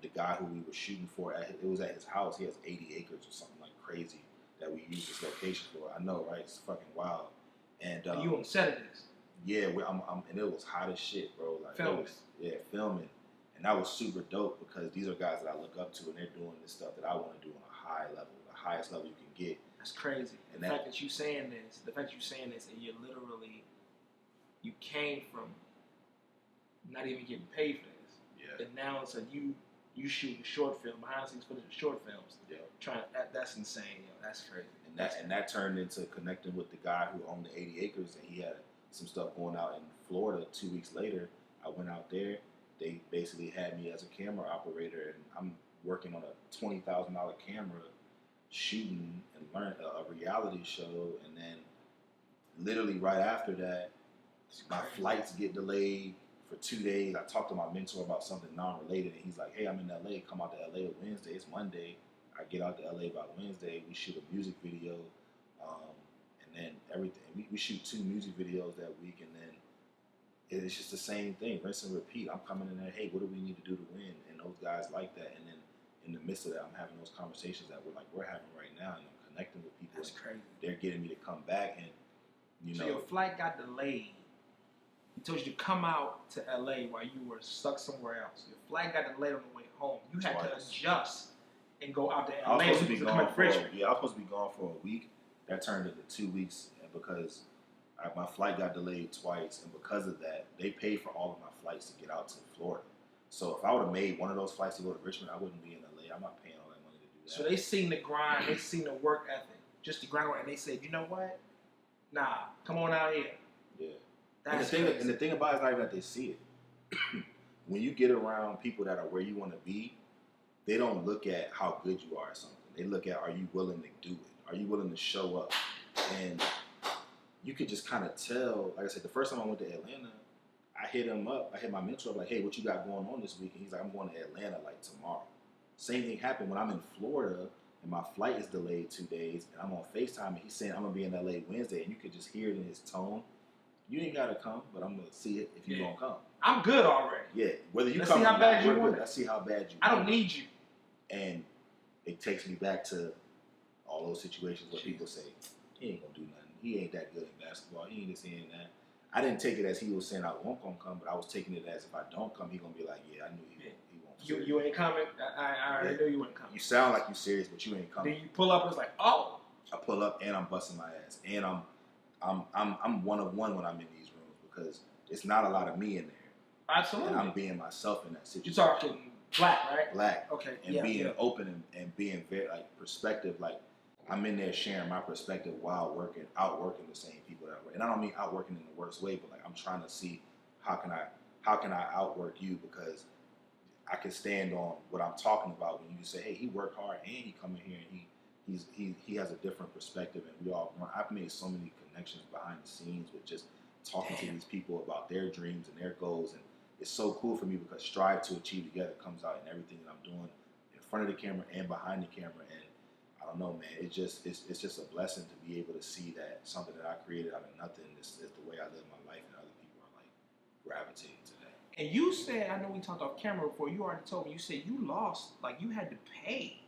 Speaker 2: the guy who we were shooting for, it was at his house. He has 80 acres or something like crazy that we use this location for. I know, right? It's fucking wild. And
Speaker 1: you on set of this?
Speaker 2: Yeah, and it was hot as shit, bro. Like
Speaker 1: filming.
Speaker 2: Filming. And that was super dope because these are guys that I look up to, and they're doing this stuff that I want to do on a high level, the highest level you can get.
Speaker 1: That's crazy. And the fact that you saying this, and you're literally, you came from not even getting paid for this.
Speaker 2: Yeah.
Speaker 1: And now it's you shoot a short film, behind the scenes footage of short films.
Speaker 2: Yeah.
Speaker 1: That's insane, That's crazy.
Speaker 2: And that turned into connecting with the guy who owned the 80 acres, and he had some stuff going out in Florida. 2 weeks later, I went out there. They basically had me as a camera operator, and I'm working on a $20,000 camera, shooting and learning a reality show, and then literally right after that, my flights get delayed for 2 days. I talked to my mentor about something non-related, and he's like, hey, I'm in LA, come out to LA on Wednesday. It's Monday. I get out to LA by Wednesday. We shoot a music video, and then everything. We shoot 2 music videos that week, and then it's just the same thing, rinse and repeat. I'm coming in there, hey, what do we need to do to win? And those guys like that. And then in the midst of that, I'm having those conversations that we're having right now, and I'm connecting with people.
Speaker 1: That's crazy.
Speaker 2: They're getting me to come back, and
Speaker 1: So your flight got delayed. He told you to come out to LA while you were stuck somewhere else. Your flight got delayed on the way home. You had to adjust and go out to LA.
Speaker 2: I was supposed to be gone for I was supposed to be gone for a week. That turned into 2 weeks because my flight got delayed twice, and because of that, they paid for all of my flights to get out to Florida. So if I would have made one of those flights to go to Richmond, I wouldn't be in LA. I'm not paying all that money to do that.
Speaker 1: So they seen the grind, they seen the work ethic, just the grind, and they said, you know what? Nah, come on out here.
Speaker 2: Yeah.
Speaker 1: And
Speaker 2: the thing about it is not even that they see it. When you get around people that are where you want to be, they don't look at how good you are at something. They look at, are you willing to do it? Are you willing to show up? And you could just kind of tell. Like I said, the first time I went to Atlanta, I hit him up. I hit my mentor up like, hey, what you got going on this week? And he's like, I'm going to Atlanta like tomorrow. Same thing happened when I'm in Florida and my flight is delayed 2 days, and I'm on FaceTime, and he's saying I'm going to be in LA Wednesday, and you could just hear it in his tone. You ain't got to come, but I'm going to see it if you're going to come.
Speaker 1: I'm good already.
Speaker 2: Yeah. Whether you
Speaker 1: Let's
Speaker 2: come
Speaker 1: see how bad you want it.
Speaker 2: Let's see how bad you
Speaker 1: I
Speaker 2: want
Speaker 1: don't need you.
Speaker 2: And it takes me back to all those situations where people say, he ain't going to do nothing. He ain't that good in basketball. He ain't this, he ain't that. I didn't take it as he was saying I won't gonna come, but I was taking it as if I don't come, he gonna be like, yeah, I knew he won't.
Speaker 1: You ain't coming. I already knew you wouldn't come.
Speaker 2: You sound like you serious, but you ain't coming.
Speaker 1: Then you pull up and it's like, oh.
Speaker 2: I pull up and I'm busting my ass, and I'm one of one when I'm in these rooms because it's not a lot of me in there.
Speaker 1: Absolutely.
Speaker 2: And I'm being myself in that situation.
Speaker 1: You're talking black, right?
Speaker 2: Black.
Speaker 1: Okay.
Speaker 2: And being open and being very like perspective, like. I'm in there sharing my perspective while outworking the same people that I work. And I don't mean outworking in the worst way, but like I'm trying to see how can I outwork you, because I can stand on what I'm talking about when you say, hey, he worked hard and he come in here and he has a different perspective, and I've made so many connections behind the scenes with just talking to these people about their dreams and their goals, and it's so cool for me because Strive to Achieve Together comes out in everything that I'm doing in front of the camera and behind the camera. And I don't know, man. It's just a blessing to be able to see that something that I created out of nothing is the way I live my life, and other people are like gravitating to that.
Speaker 1: And you said, I know we talked off camera before. You already told me. You said you lost, like you had to pay,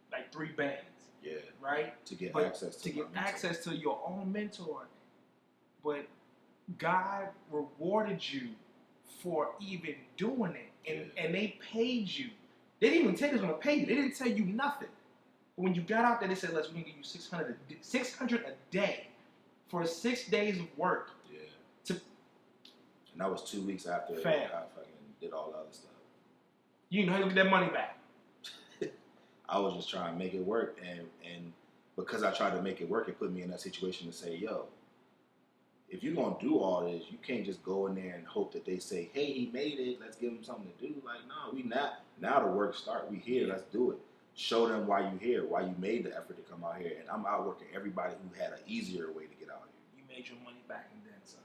Speaker 1: like 3 bands.
Speaker 2: Yeah.
Speaker 1: Right.
Speaker 2: To get access to
Speaker 1: your own mentor, but God rewarded you for even doing it, and they paid you. They didn't even tell you they was gonna pay you. They didn't tell you nothing. When you got out there, they said, we're going to give you $600 a day for 6 days of work.
Speaker 2: Yeah. And that was 2 weeks after I fucking did all the other stuff.
Speaker 1: You know how to get that money back.
Speaker 2: I was just trying to make it work, and because I tried to make it work, it put me in that situation to say, yo, if you're gonna do all this, you can't just go in there and hope that they say, hey, he made it, let's give him something to do. Like, no, we not. Now the work start. We here. Let's do it. Show them why you here, why you made the effort to come out here. And I'm outworking everybody who had an easier way to get out here.
Speaker 1: You made your money back and then some.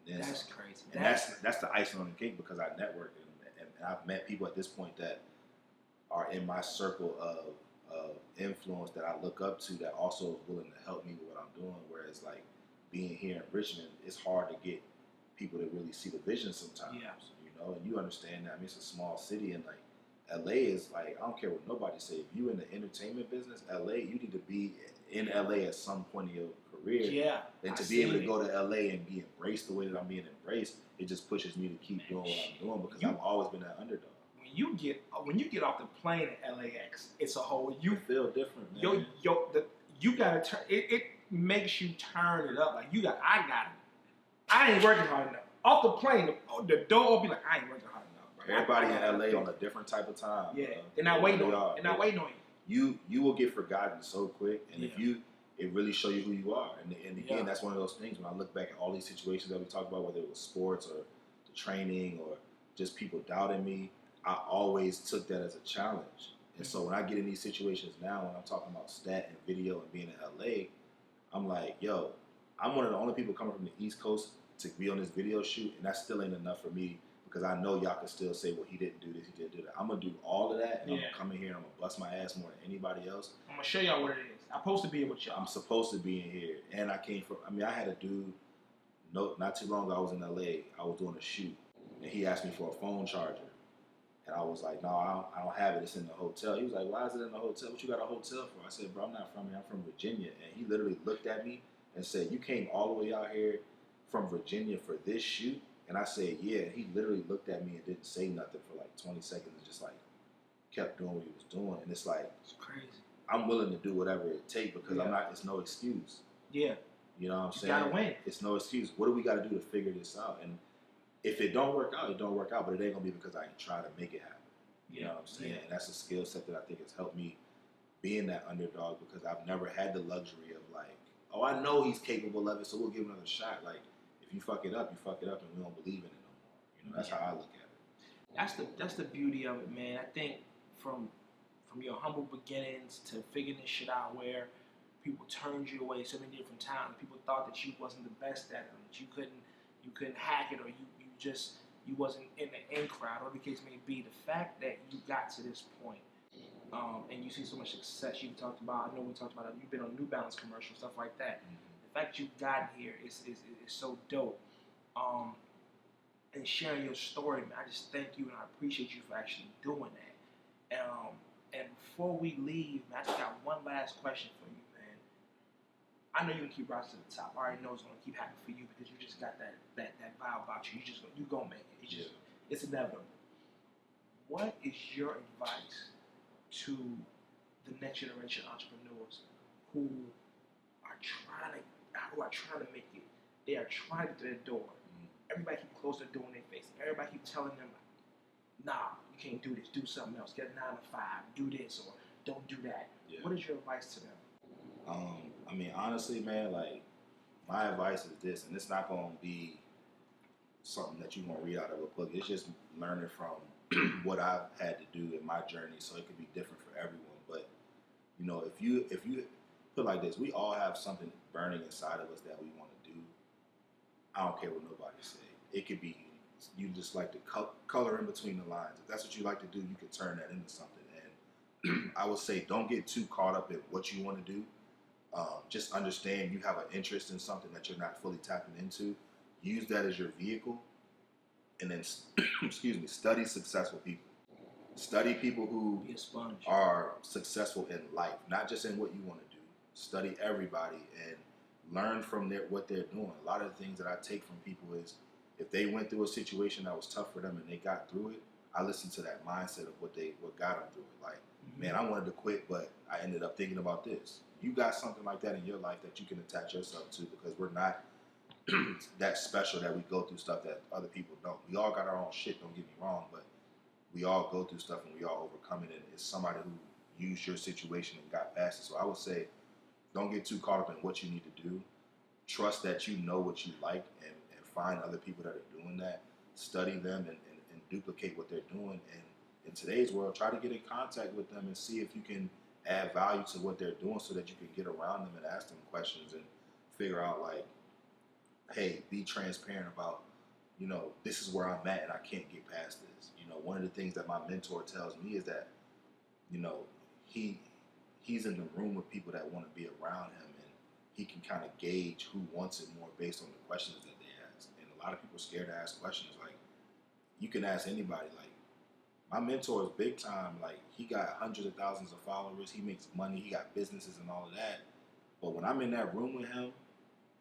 Speaker 2: Then
Speaker 1: That's
Speaker 2: some.
Speaker 1: crazy.
Speaker 2: And that's the icing on the cake, because I network and I've met people at this point that are in my circle of influence that I look up to, that also is willing to help me with what I'm doing. Whereas like being here in Richmond, it's hard to get people to really see the vision sometimes.
Speaker 1: Yeah.
Speaker 2: You know, and you understand that. I mean, it's a small city, and like LA is like, I don't care what nobody say. If you in the entertainment business, LA, you need to be in LA at some point in your career.
Speaker 1: Yeah.
Speaker 2: And to be able to go to LA and be embraced the way that I'm being embraced, it just pushes me to keep doing what I'm doing, because I've always been that underdog.
Speaker 1: When you get off the plane at LAX, it's a whole you
Speaker 2: feel different, man.
Speaker 1: You gotta turn it makes you turn it up. Like I ain't working hard enough. Off the plane, the door will be like, I ain't working hard enough. Bro.
Speaker 2: Everybody in LA on a different type of time.
Speaker 1: Yeah,
Speaker 2: bro.
Speaker 1: they're not waiting on you. They're not waiting on
Speaker 2: you. You will get forgotten so quick, and if
Speaker 1: Yeah.
Speaker 2: it really show you who you are. And again,
Speaker 1: Yeah.
Speaker 2: that's one of those things when I look back at all these situations that we talked about, whether it was sports or the training or just people doubting me, I always took that as a challenge. And so when I get in these situations now, when I'm talking about stat and video and being in LA, I'm like, yo, I'm one of the only people coming from the East Coast to be on this video shoot, and that still ain't enough for me, because I know y'all can still say, well, he didn't do this, he didn't do that. I'm going to do all of that, and I'm going to come in here and I'm going to bust my ass more than anybody else.
Speaker 1: I'm going to show y'all what it is. I'm supposed to be with y'all.
Speaker 2: I'm supposed to be in here. And I had a dude, not too long ago, I was in LA, I was doing a shoot, and he asked me for a phone charger. And I was like, no, I don't have it. It's in the hotel. He was like, why is it in the hotel? What you got a hotel for? I said, bro, I'm not from here. I'm from Virginia. And he literally looked at me and said, you came all the way out here from Virginia for this shoot? And I said, yeah. And he literally looked at me and didn't say nothing for like 20 seconds and just like kept doing what he was doing. And it's like,
Speaker 1: it's crazy.
Speaker 2: I'm willing to do whatever it takes, because it's no excuse.
Speaker 1: Yeah.
Speaker 2: You know what I'm saying?
Speaker 1: You gotta win.
Speaker 2: It's no excuse. What do we got to do to figure this out? And if it don't work out, it don't work out, but it ain't going to be because I ain't trying to make it happen. You know what I'm saying? And that's a skill set that I think has helped me being that underdog, because I've never had the luxury of like, oh, I know he's capable of it, so we'll give him another shot. Like, if you fuck it up, and we don't believe in it no more. You know, that's how I look at it.
Speaker 1: That's the beauty of it, man. I think from your humble beginnings to figuring this shit out, where people turned you away so many different times. People thought that you wasn't the best at it, that you couldn't hack it, or you wasn't in the in crowd, or the case may be. The fact that you got to this point, and you see so much success. I know we talked about it. You've been on New Balance commercials, stuff like that.
Speaker 2: Mm-hmm.
Speaker 1: The fact that you've gotten here is so dope. And sharing your story, man, I just thank you and I appreciate you for actually doing that. And before we leave, man, I just got one last question for you, man. I know you can keep rising to the top. I already know it's gonna keep happening for you, because you just got that vibe about you. You gonna make it. It's inevitable. What is your advice to the next generation entrepreneurs who are trying to make it? They are trying to get to their door. Everybody keep closing the door in their face. Everybody keep telling them, nah, you can't do this. Do something else. Get a 9 to 5. Do this, or don't do that. Yeah. What is your advice to them?
Speaker 2: I mean, honestly, man, like, my advice is this, and it's not going to be something that you're going to read out of a book. It's just learning from what I've had to do in my journey, so it could be different for everyone. But, you know, if you put it like this, we all have something burning inside of us that we want to do. I don't care what nobody say. It could be you just like to color in between the lines. If that's what you like to do, you can turn that into something. And I would say, don't get too caught up in what you want to do. Just understand you have an interest in something that you're not fully tapping into. Use that as your vehicle. And then, study successful people. Study people who are successful in life, not just in what you want to do. Study everybody and learn from what they're doing. A lot of the things that I take from people is, if they went through a situation that was tough for them and they got through it, I listen to that mindset of what got them through it. Like, man, I wanted to quit, but I ended up thinking about this. You got something like that in your life that you can attach yourself to, because we're not that special that we go through stuff that other people don't. We all got our own shit, don't get me wrong, but we all go through stuff and we all overcome it. And it's somebody who used your situation and got past it. So I would say, don't get too caught up in what you need to do. Trust that you know what you like, and find other people that are doing that. Study them and duplicate what they're doing. And in today's world, try to get in contact with them and see if you can add value to what they're doing so that you can get around them and ask them questions and figure out, like, hey, be transparent about, you know, this is where I'm at and I can't get past this. You know, one of the things that my mentor tells me is that, you know, he's in the room with people that want to be around him, and he can kind of gauge who wants it more based on the questions that they ask. And a lot of people are scared to ask questions. Like, you can ask anybody. Like, my mentor is big time. Like, he got hundreds of thousands of followers. He makes money. He got businesses and all of that. But when I'm in that room with him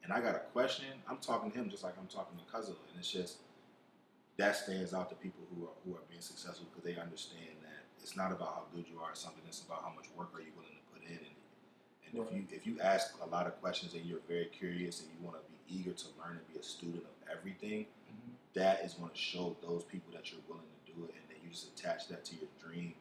Speaker 2: and I got a question, I'm talking to him just like I'm talking to Cuzzo. And it's just, that stands out to people who are being successful, because they understand that it's not about how good you are at something. It's about how much work are you willing to put in. And
Speaker 1: Right.
Speaker 2: if you ask a lot of questions and you're very curious and you want to be eager to learn and be a student of everything, that is going to show those people that you're willing to do it, and then you just attach that to your dream,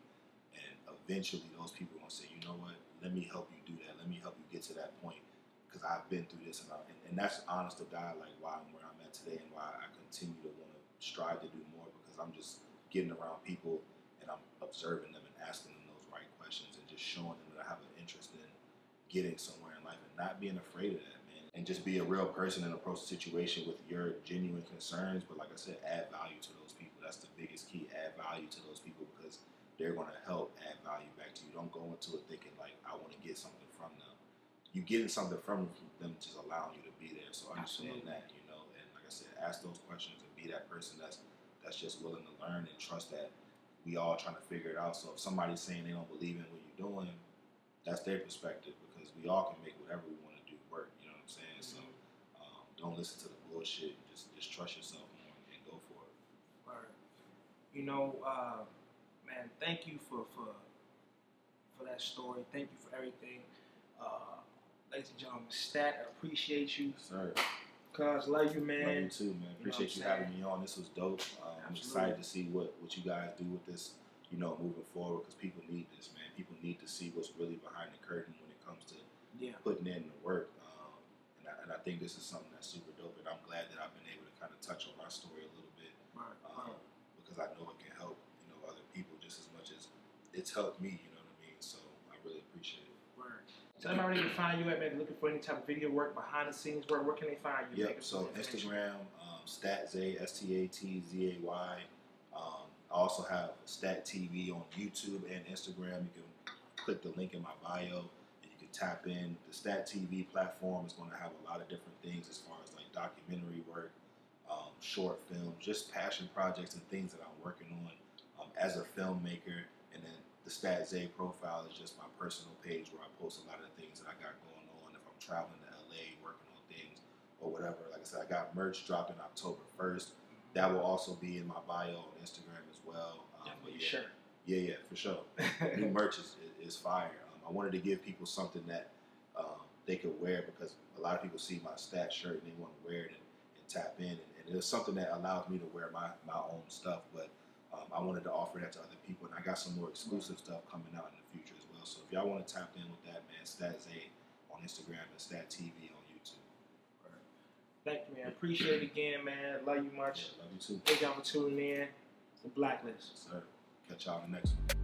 Speaker 2: and eventually those people are going to say, you know what, let me help you do that. Let me help you get to that point, because I've been through this, and that's honest to God, like, why I'm where I'm at today and why I continue to want to strive to do more, because I'm just getting around people and I'm observing them and asking them those right questions and just showing them that I have an interest in getting somewhere in life and not being afraid of that, man. And just be a real person and approach the situation with your genuine concerns. But like I said, add value to those people. That's the biggest key. Add value to those people, because they're going to help add value back to you. Don't go into it thinking like, I want to get something from them. You getting something from them just allowing you to be there. So understand that, you know. And like I said, ask those questions and be that person that's just willing to learn and trust that we all trying to figure it out. So if somebody's saying they don't believe in what you're doing, that's their perspective, because we all can make whatever we want to do work. You know what I'm saying? So don't listen to the bullshit. Just trust yourself more and go for it.
Speaker 1: Right. You know, man, thank you for that story. Thank you for everything. Ladies and gentlemen, Stat, I appreciate you.
Speaker 2: Sir.
Speaker 1: Cuz, love you, man.
Speaker 2: Love you too, man. Appreciate you having me on. This was dope. I'm excited to see what you guys do with this, you know, moving forward, because people need this, man. People need to see what's really behind the curtain when it comes to putting in the work. And I think this is something that's super dope, and I'm glad that I've been able to kind of touch on my story a little bit, because I know it can help, you know, other people just as much as it's helped me. You know what I mean? So I really appreciate it.
Speaker 1: Word. Tell them how they can find you at, man. Looking for any type of video work, behind the scenes work. Where can they find you?
Speaker 2: Yep. So Instagram, StatZay, StatZay. I also have Stat TV on YouTube and Instagram. You can click the link in my bio and you can tap in. The Stat TV platform is going to have a lot of different things as far as like documentary work, short film, just passion projects and things that I'm working on as a filmmaker. And then the StatZay profile is just my personal page where I post a lot of the things that I got going on. If I'm traveling to LA, working on things or whatever. Like I said, I got merch dropping October 1st. That will also be in my bio on Instagram as well.
Speaker 1: Sure.
Speaker 2: Yeah, for sure. New merch is fire. I wanted to give people something that they could wear, because a lot of people see my Stat shirt and they want to wear it and tap in. And it's something that allows me to wear my own stuff. But I wanted to offer that to other people. And I got some more exclusive stuff coming out in the future as well. So if y'all want to tap in with that, man, StatZay on Instagram and Stat TV on YouTube.
Speaker 1: Thank you, man. Appreciate it again, man. Love you much.
Speaker 2: Yeah, love you too.
Speaker 1: Thank y'all for tuning in. The Blacklist.
Speaker 2: Yes, sir. Catch y'all in the next one.